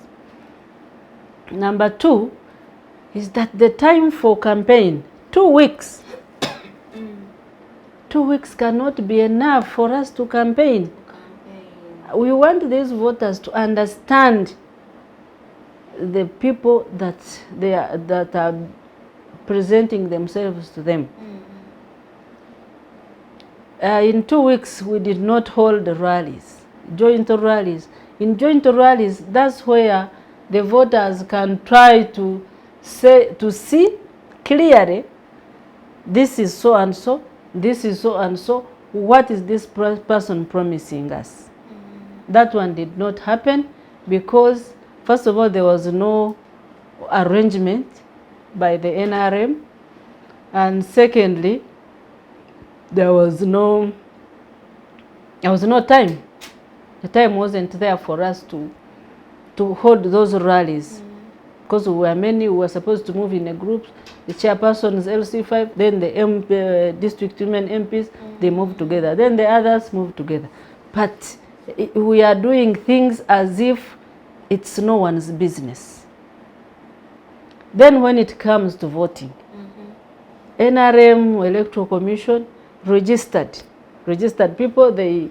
Number two is that the time for campaign, 2 weeks. 2 weeks cannot be enough for us to campaign. We want these voters to understand the people that are presenting themselves to them. In 2 weeks, we did not hold rallies, joint rallies. In joint rallies, that's where the voters can try to see clearly, this is so and so, this is so and so, what is this person promising us? That one did not happen because, first of all, there was no arrangement by the NRM, and secondly, there was no time. The time wasn't there for us to hold those rallies. Because we were many, we were supposed to move in a group. The chairperson is LC5, then the district women MPs, they move together. Then the others move together. But we are doing things as if it's no one's business. Then when it comes to voting, NRM Electoral Commission registered registered people, they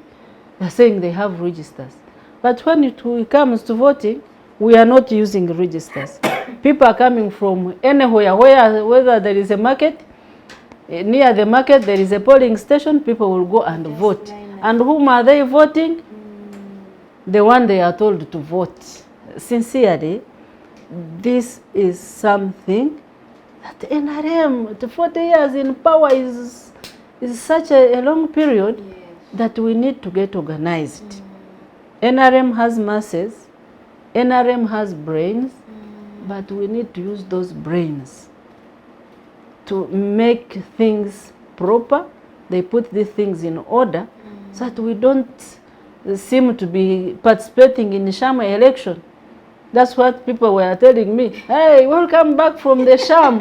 are saying they have registers. But when it comes to voting, we are not using registers. People are coming from anywhere, whether there is a market, near the market there is a polling station, people will go and vote. And whom are they voting? The one they are told to vote. Sincerely, this is something that NRM, to 40 years in power is such a long period, yes, that we need to get organized. NRM has masses, NRM has brains, but we need to use those brains to make things proper. They put these things in order so that we don't seem to be participating in sham election. That's what people were telling me. Hey, welcome back from the sham.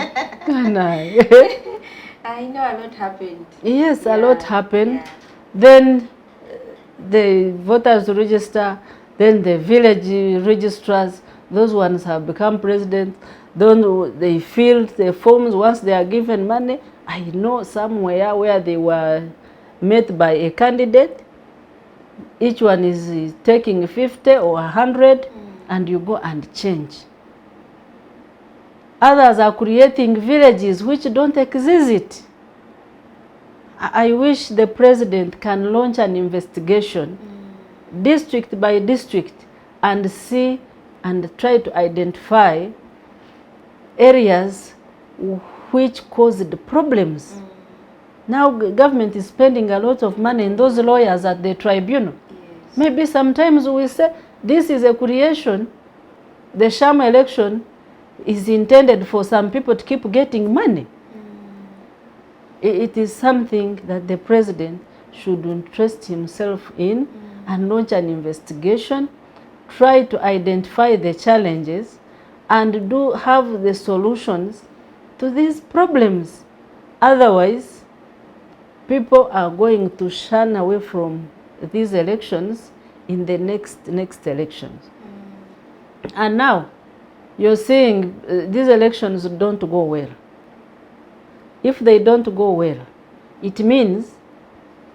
I know a lot happened. Yes, yeah, a lot happened. Yeah. Then the voters register, then the village registrars, those ones have become president. Then they fill the forms once they are given money. I know somewhere where they were met by a candidate. Each one is taking 50 or 100, and you go and change. Others are creating villages which don't exist. I wish the president can launch an investigation, district by district, and see and try to identify areas which caused problems. Now government is spending a lot of money in those lawyers at the tribunal. Yes. Maybe sometimes we say this is a creation, the sham election is intended for some people to keep getting money. It is something that the president should interest himself in and launch an investigation, try to identify the challenges, and have the solutions to these problems. Otherwise, people are going to shun away from these elections in the next elections. And now, you're saying these elections don't go well. If they don't go well, it means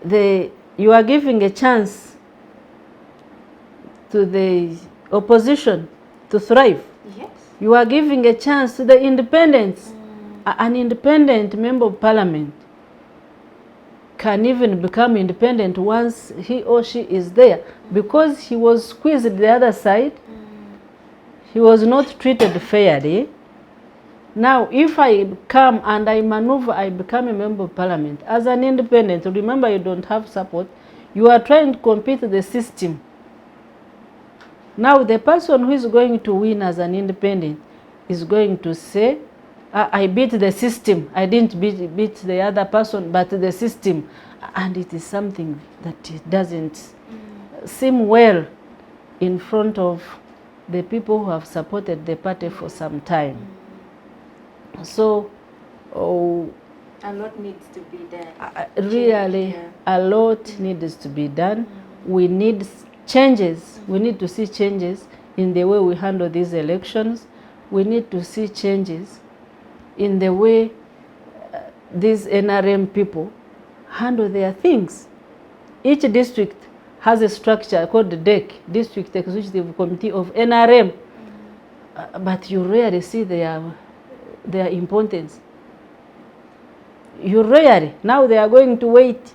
you are giving a chance to the opposition to thrive. Yes. You are giving a chance to the independents. An independent member of parliament can even become independent once he or she is there, because he was squeezed the other side. He was not treated fairly. Now, if I come and I maneuver, I become a member of parliament as an independent. Remember, you don't have support. You are trying to compete with the system. Now, the person who is going to win as an independent is going to say, I beat the system. I didn't beat the other person, but the system. And it is something that it doesn't seem well in front of the people who have supported the party for some time. So, a lot needs to be done. Really, a lot needs to be done. We need changes. We need to see changes in the way we handle these elections. We need to see changes in the way these NRM people handle their things. Each district has a structure called the DEC, District Executive Committee of NRM, but you rarely see their importance. You rarely. Now they are going to wait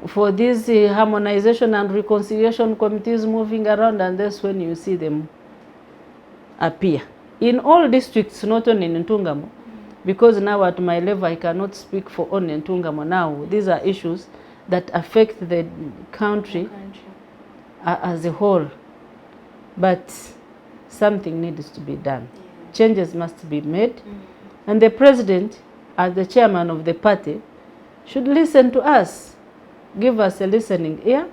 for these harmonization and reconciliation committees moving around, and that's when you see them appear. In all districts, not only in Ntungamo, because now at my level I cannot speak for only Ntungamo now. These are issues that affect the country as a whole. But something needs to be done. Yeah. Changes must be made. And the president, as the chairman of the party, should listen to us, give us a listening ear,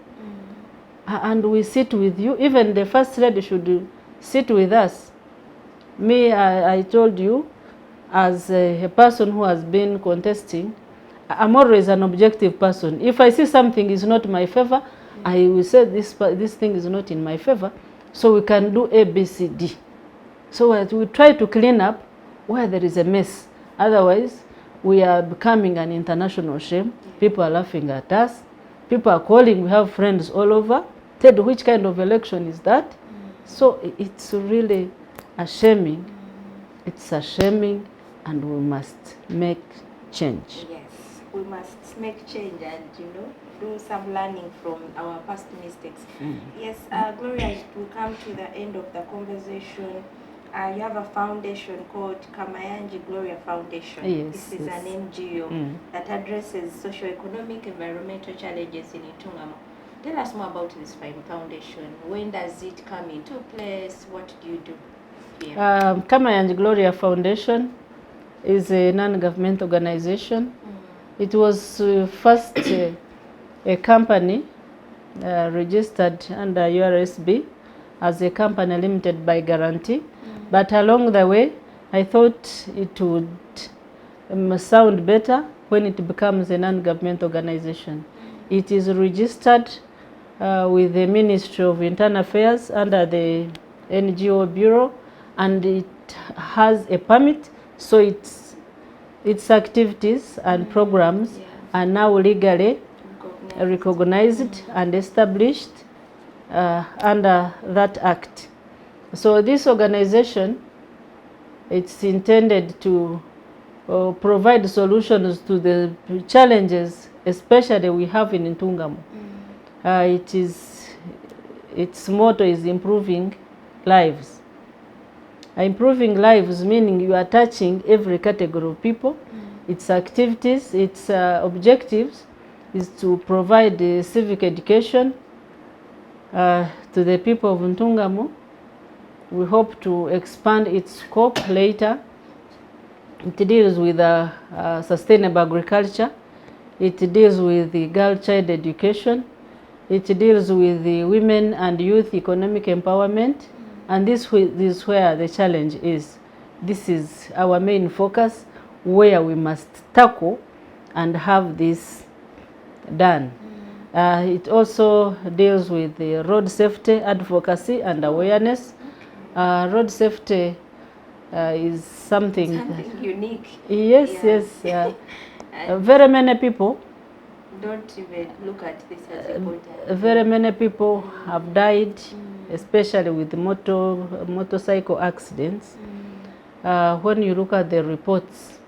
and we sit with you. Even the first lady should sit with us. Me, I told you, as a person who has been contesting, I'm always an objective person. If I see something is not in my favor, I will say this thing is not in my favor, so we can do A, B, C, D. So we try to clean up where there is a mess. Otherwise, we are becoming an international shame. People are laughing at us. People are calling. We have friends all over. Ted, which kind of election is that? So it's really shaming. It's a shaming, and we must make change. Yes, we must make change and, do some learning from our past mistakes. Yes, Gloria, as we come to the end of the conversation, you have a foundation called Kamayangi Gloria Foundation. Yes, This is an NGO that addresses socio-economic, environmental challenges in Itungamo. Tell us more about this foundation. When does it come into place? What do you do here? Kamayangi Gloria Foundation is a non-government organization. It was first a company registered under URSB as a company limited by guarantee. But along the way, I thought it would sound better when it becomes a non-government organization. It is registered with the Ministry of Internal Affairs under the NGO Bureau, and it has a permit, so its activities and programs are now legally recognized and established under that act. So this organization, it's intended to provide solutions to the challenges, especially we have in Ntungamo. Its motto is improving lives. Improving lives meaning you are touching every category of people. Its activities, its objectives is to provide civic education to the people of Ntungamo. We hope to expand its scope later. It deals with sustainable agriculture. It deals with the girl-child education. It deals with the women and youth economic empowerment. And this is where the challenge is. This is our main focus, where we must tackle and have this done. It also deals with the road safety advocacy and awareness. Road safety is something unique. Yes. Very many people don't even look at this as important. Very many people have died, especially with motorcycle accidents. When you look at the reports,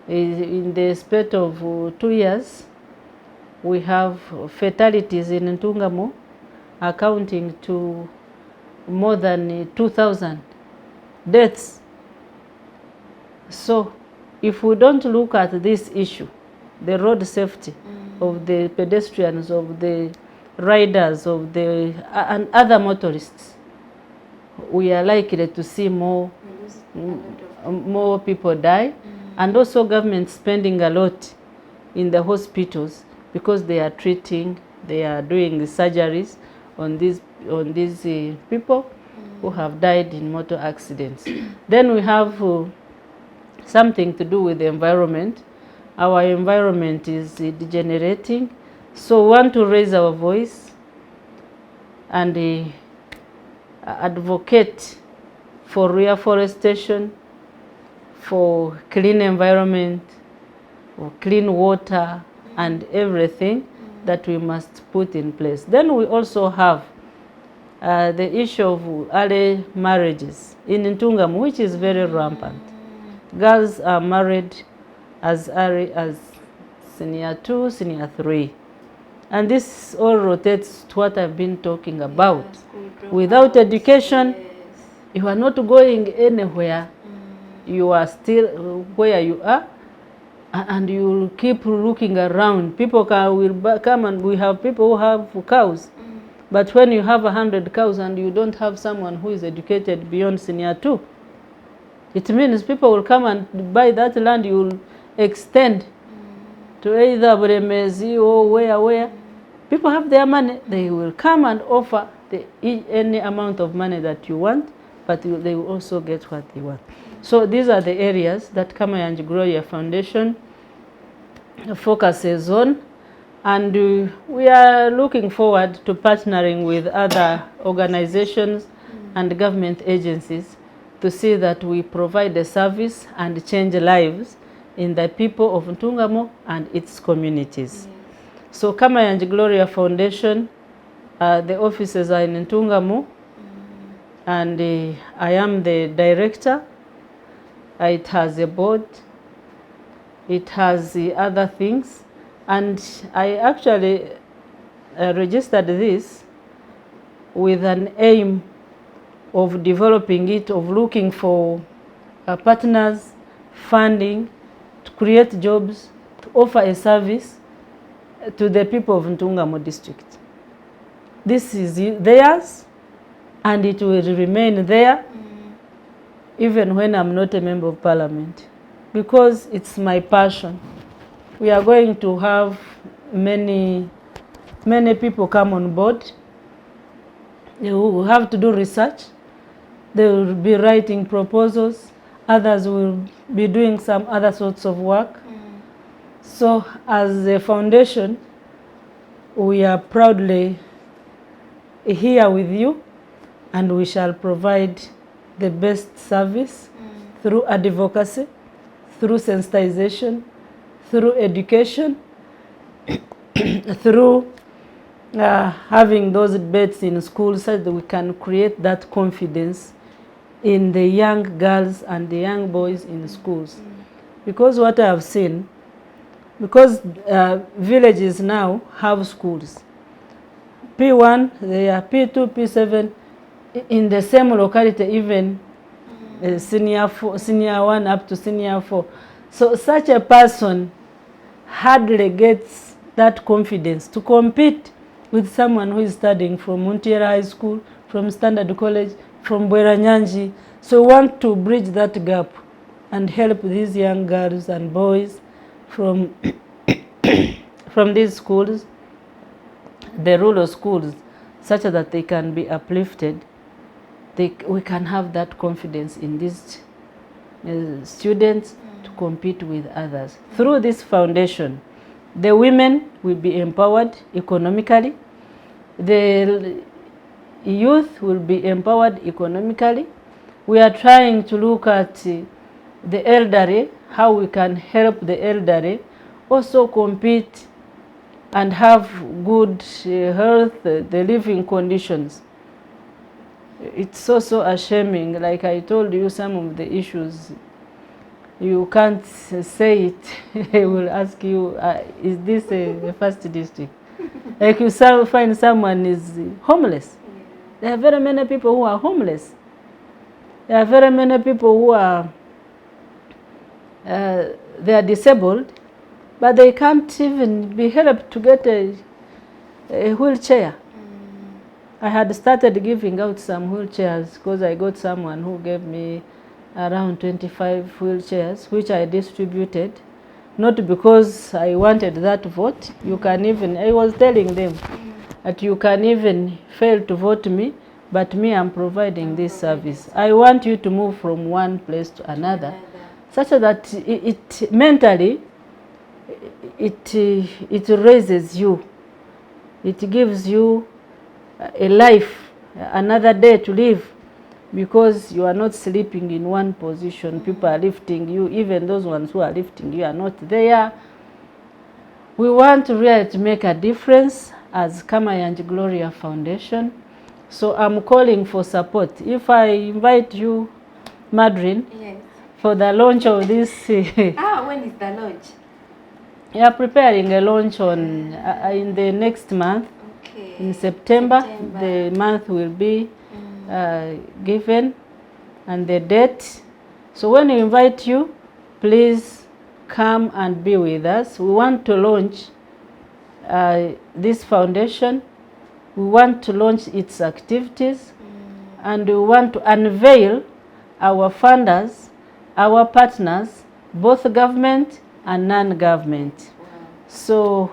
in the space of 2 years, we have fatalities in Ntungamo accounting to more than 2,000 deaths. So if we don't look at this issue, the road safety of the pedestrians, of the riders, of the and other motorists, we are likely to see more people die. And also government spending a lot in the hospitals because they are treating, they are doing the surgeries on these people who have died in motor accidents. Then we have something to do with the environment. Our environment is degenerating, so we want to raise our voice and advocate for reforestation, for clean environment, for clean water, and everything that we must put in place. Then we also have the issue of early marriages in Ntungamo, which is very rampant. Girls are married as early as senior 2, senior 3. And this all rotates to what I've been talking about. Without education, you are not going anywhere. You are still where you are, and you will keep looking around. People will come, and we have people who have cows. But when you have 100 cows and you don't have someone who is educated beyond senior 2, it means people will come and buy that land. You will extend to either Buremezi or where. People have their money. They will come and offer any amount of money that you want, but they will also get what they want. So these are the areas that Kamayangi Gloria Foundation focuses on. And we are looking forward to partnering with other organizations and government agencies to see that we provide a service and change lives in the people of Ntungamo and its communities. So Kamayangi Gloria Foundation, the offices are in Ntungamo, and I am the director. It has a board, it has other things, and I actually registered this with an aim of developing it, of looking for partners, funding, to create jobs, to offer a service to the people of Ntungamo district. This is theirs, and it will remain there even when I'm not a member of parliament, because it's my passion. We are going to have many people come on board. They will have to do research. They will be writing proposals. Others will be doing some other sorts of work. So as a foundation, we are proudly here with you, and we shall provide the best service through advocacy, through sensitization, through education, through having those debates in schools so that we can create that confidence in the young girls and the young boys in schools. Because what I have seen, because villages now have schools. P1, they are P2, P7, in the same locality, even senior 1 up to senior 4. So such a person hardly gets that confidence to compete with someone who is studying from Muntiera High School, from Standard College, from Bweranyangi. So we want to bridge that gap and help these young girls and boys from from these schools, the rural schools, such that they can be uplifted. We can have that confidence in these students to compete with others. Through this foundation, the women will be empowered economically, the youth will be empowered economically. We are trying to look at the elderly, how we can help the elderly also compete and have good health, the living conditions. It's also a shaming, like I told you, some of the issues, you can't say it. They will ask you, is this a first district? Like you find someone is homeless. There are very many people who are homeless. There are very many people who are they are disabled, but they can't even be helped to get a wheelchair. I had started giving out some wheelchairs because I got someone who gave me around 25 wheelchairs, which I distributed, not because I wanted that vote. You can even, I was telling them that you can even fail to vote me, but me, I'm providing this service. I want you to move from one place to another, such that it mentally, it raises you. It gives you a life, another day to live, because you are not sleeping in one position. People are lifting you. Even those ones who are lifting you are not there. We want really to make a difference as Kamayangi Gloria Foundation. So I'm calling for support. If I invite you, Madrin, Yes. for the launch of this. When is the launch? We are preparing a launch on in the next month. Okay. In September, the month will be given and the date. So when we invite you, please come and be with us. We want to launch this foundation. We want to launch its activities, and we want to unveil our funders, our partners, both government and non-government. Wow. So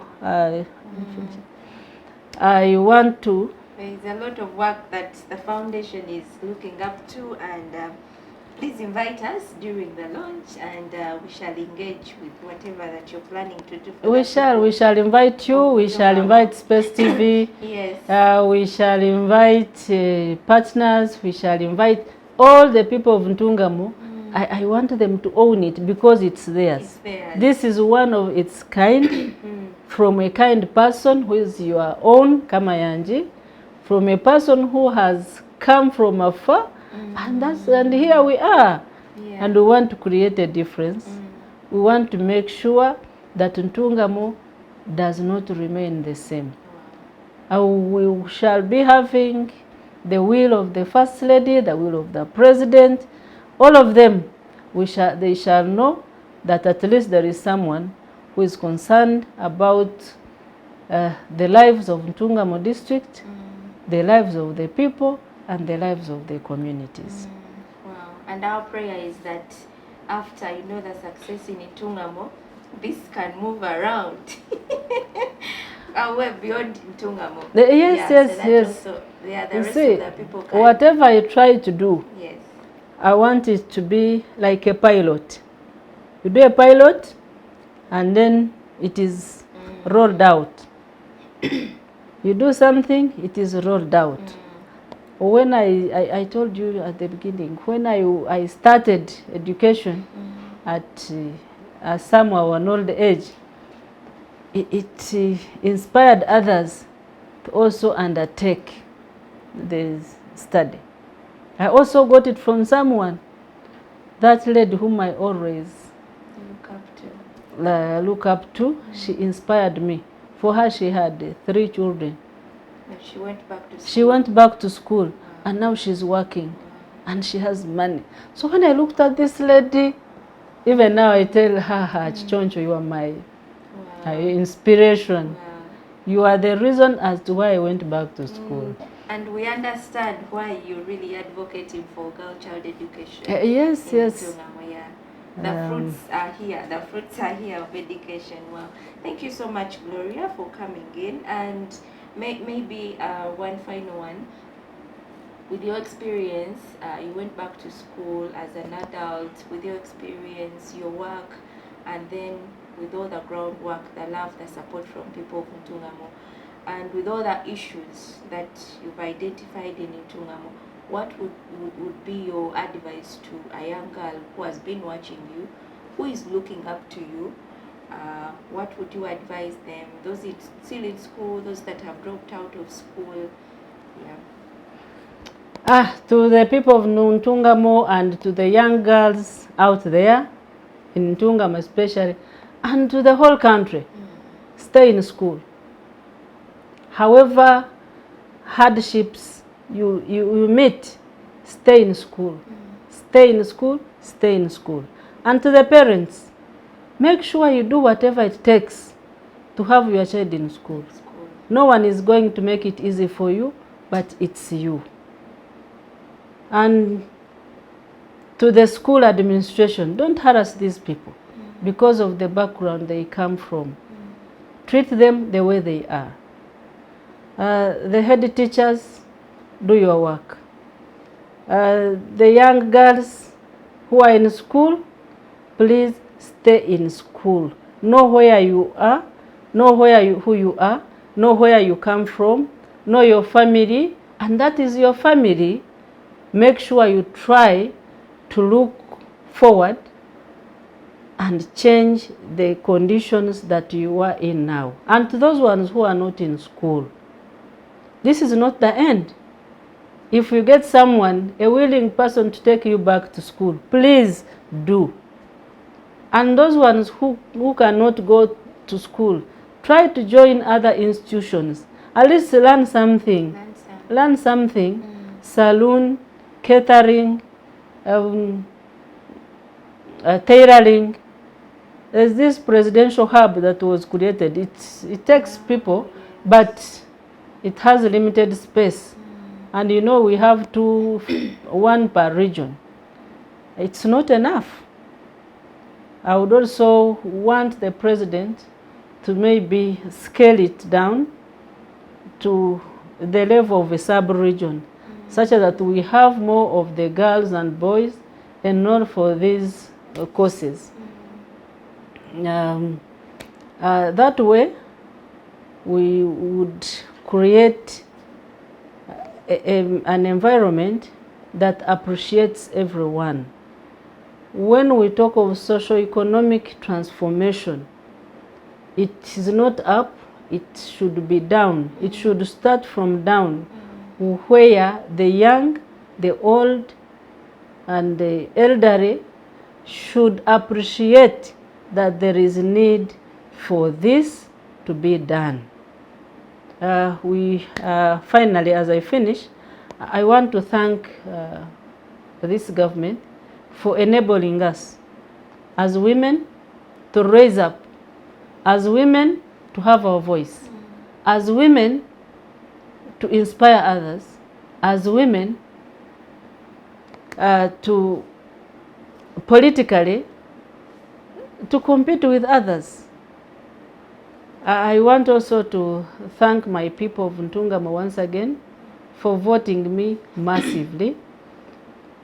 I want to. There is a lot of work that the foundation is looking up to, and please invite us during the launch, and we shall engage with whatever that you're planning to do. We shall invite you. We shall invite Space TV. Yes. We shall invite partners. We shall invite all the people of Ntungamo I want them to own it because it's theirs. It's theirs. This is one of its kind, from a kind person who is your own Kamayangi, from a person who has come from afar, and here we are. Yeah. And we want to create a difference. We want to make sure that Ntungamo does not remain the same. We shall be having the will of the First Lady, the will of the President, all of them. They shall know that at least there is someone who is concerned about the lives of Ntungamo district, the lives of the people, and the lives of the communities. Wow. And our prayer is that after the success in Ntungamo, this can move around. We're beyond Ntungamo. Yes. Also, the rest You of see, the people can. whatever I try to do, Yes. I want it to be like a pilot. You do a pilot, and then it is rolled out. You do something, it is rolled out. When I told you at the beginning, when I started education at somewhere an old age, it inspired others to also undertake the study. I also got it from someone, that lady whom I always look up to. She inspired me. For her, she had 3 children. But she went back to school. She went back to school, and now she's working, and she has money. So when I looked at this lady, even now I tell her, Chichoncho, you are my inspiration. Wow. You are the reason as to why I went back to school. And we understand why you're really advocating for girl child education. Yes. Ntungamo, yeah. The fruits are here. The fruits are here of education. Wow. Thank you so much, Gloria, for coming in. And maybe one final one. With your experience, you went back to school as an adult. With your experience, your work, and then with all the groundwork, the love, the support from people of Ntungamo, and with all the issues that you've identified in Ntungamo, what would be your advice to a young girl who has been watching you, who is looking up to you? What would you advise them? Those still in school, those that have dropped out of school? Yeah. To the people of Ntungamo and to the young girls out there, in Ntungamo especially, and to the whole country, stay in school. However hardships you meet, stay in school. Stay in school, stay in school. And to the parents, make sure you do whatever it takes to have your child in school. No one is going to make it easy for you, but it's you. And to the school administration, don't harass these people because of the background they come from. Treat them the way they are. The head teachers, do your work. The young girls who are in school, please stay in school. Know where you are, know who you are, know where you come from, know your family, and that is your family. Make sure you try to look forward and change the conditions that you are in now. And to those ones who are not in school, this is not the end. If you get someone, a willing person to take you back to school, please do. And those ones who cannot go to school, try to join other institutions. At least learn something. Learn something. Saloon, catering, tailoring. There's this presidential hub that was created. It takes people, but it has a limited space. And we have 1 per region. It's not enough. I would also want the president to maybe scale it down to the level of a sub-region, such that we have more of the girls and boys enrolled for these courses. That way, we would create an environment that appreciates everyone. when we talk of socio-economic transformation, it is not up, it should be down. It should start from down, where the young, the old, and the elderly should appreciate that there is need for this to be done. Finally, as I finish, I want to thank this government for enabling us as women to raise up, as women to have our voice, as women to inspire others, as women to politically to compete with others. I want also to thank my people of Ntungamo once again for voting me massively.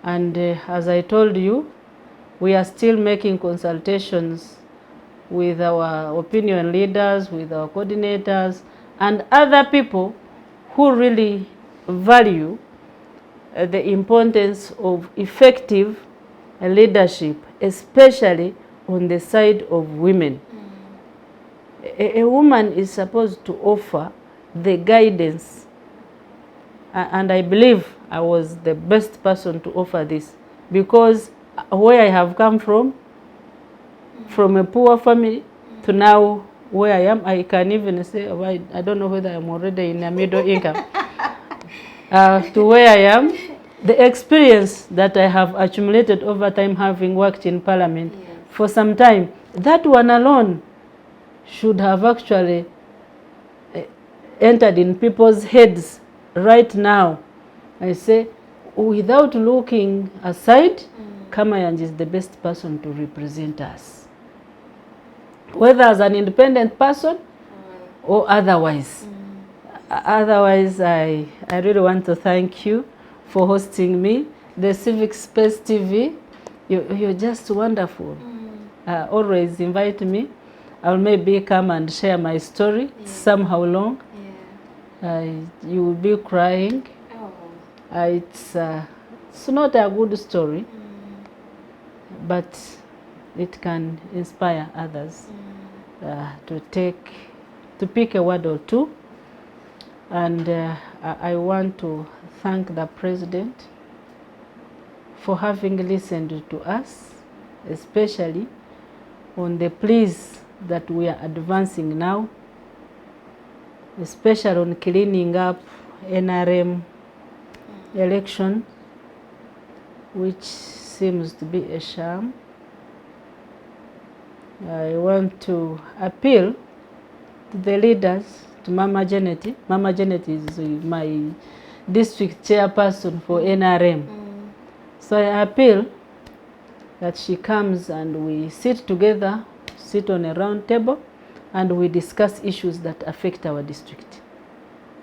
And as I told you, we are still making consultations with our opinion leaders, with our coordinators, and other people who really value the importance of effective leadership, especially on the side of women. A woman is supposed to offer the guidance, and I believe I was the best person to offer this, because where I have come from a poor family to now where I am, I can even say, I don't know whether I'm already in a middle income, to where I am, the experience that I have accumulated over time having worked in Parliament for some time, that one alone should have actually entered in people's heads right now. I say, without looking aside, Kamayangi is the best person to represent us, whether as an independent person or otherwise. Otherwise, I really want to thank you for hosting me. The Civic Space TV, you're just wonderful. Always invite me. I'll maybe come and share my story. It's somehow long. You will be crying. It's not a good story, but it can inspire others to pick a word or two. And I want to thank the President for having listened to us, especially on the pleas that we are advancing now, especially on cleaning up NRM election, which seems to be a sham. I want to appeal to the leaders, to Mama Janet. Mama Janet is my district chairperson for NRM. So I appeal that she comes and we sit together, sit on a round table, and we discuss issues that affect our district.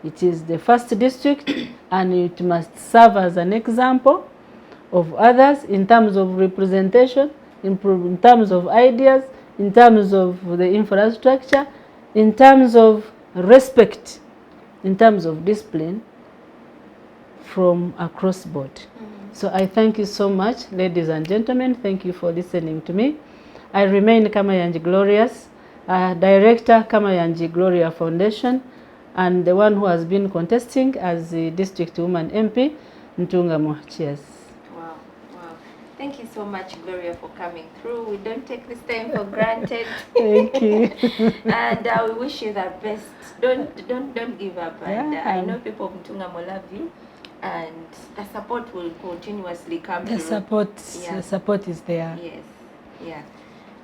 It is the first district, and it must serve as an example of others in terms of representation, in terms of ideas, in terms of the infrastructure, in terms of respect, in terms of discipline from across board. So I thank you so much, ladies and gentlemen. Thank you for listening to me. I remain Kamayangi Glorious, Director, Kamayangi Gloria Foundation, and the one who has been contesting as the District Woman MP, Ntungamo. Cheers. Wow. Thank you so much, Gloria, for coming through. We don't take this time for granted. Thank you. And we wish you the best. Don't give up. And I know people of Ntungamo love you, and the support will continuously come through. The support is there. Yes.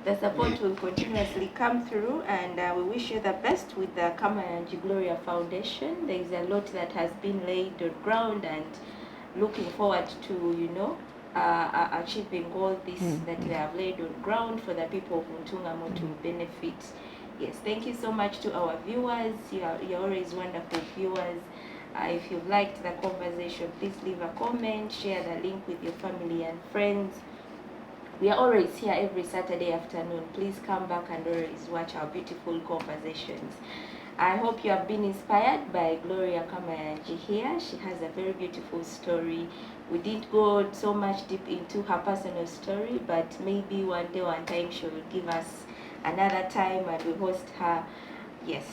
The support will continuously come through, and we wish you the best with the Kamayangi Gloria Foundation. There is a lot that has been laid on ground, and looking forward to, achieving all this that they have laid on ground for the people of Ntungamo to benefit. Yes, thank you so much to our viewers. You're always wonderful viewers. If you've liked the conversation, please leave a comment, share the link with your family and friends. We are always here every Saturday afternoon. Please come back and always watch our beautiful conversations. I hope you have been inspired by Gloria Kamayangi here. She has a very beautiful story. We didn't go so much deep into her personal story, but maybe one day, one time, she will give us another time and we host her. Yes,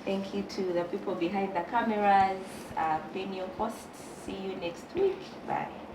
thank you to the people behind the cameras. Been your host. See you next week. Bye.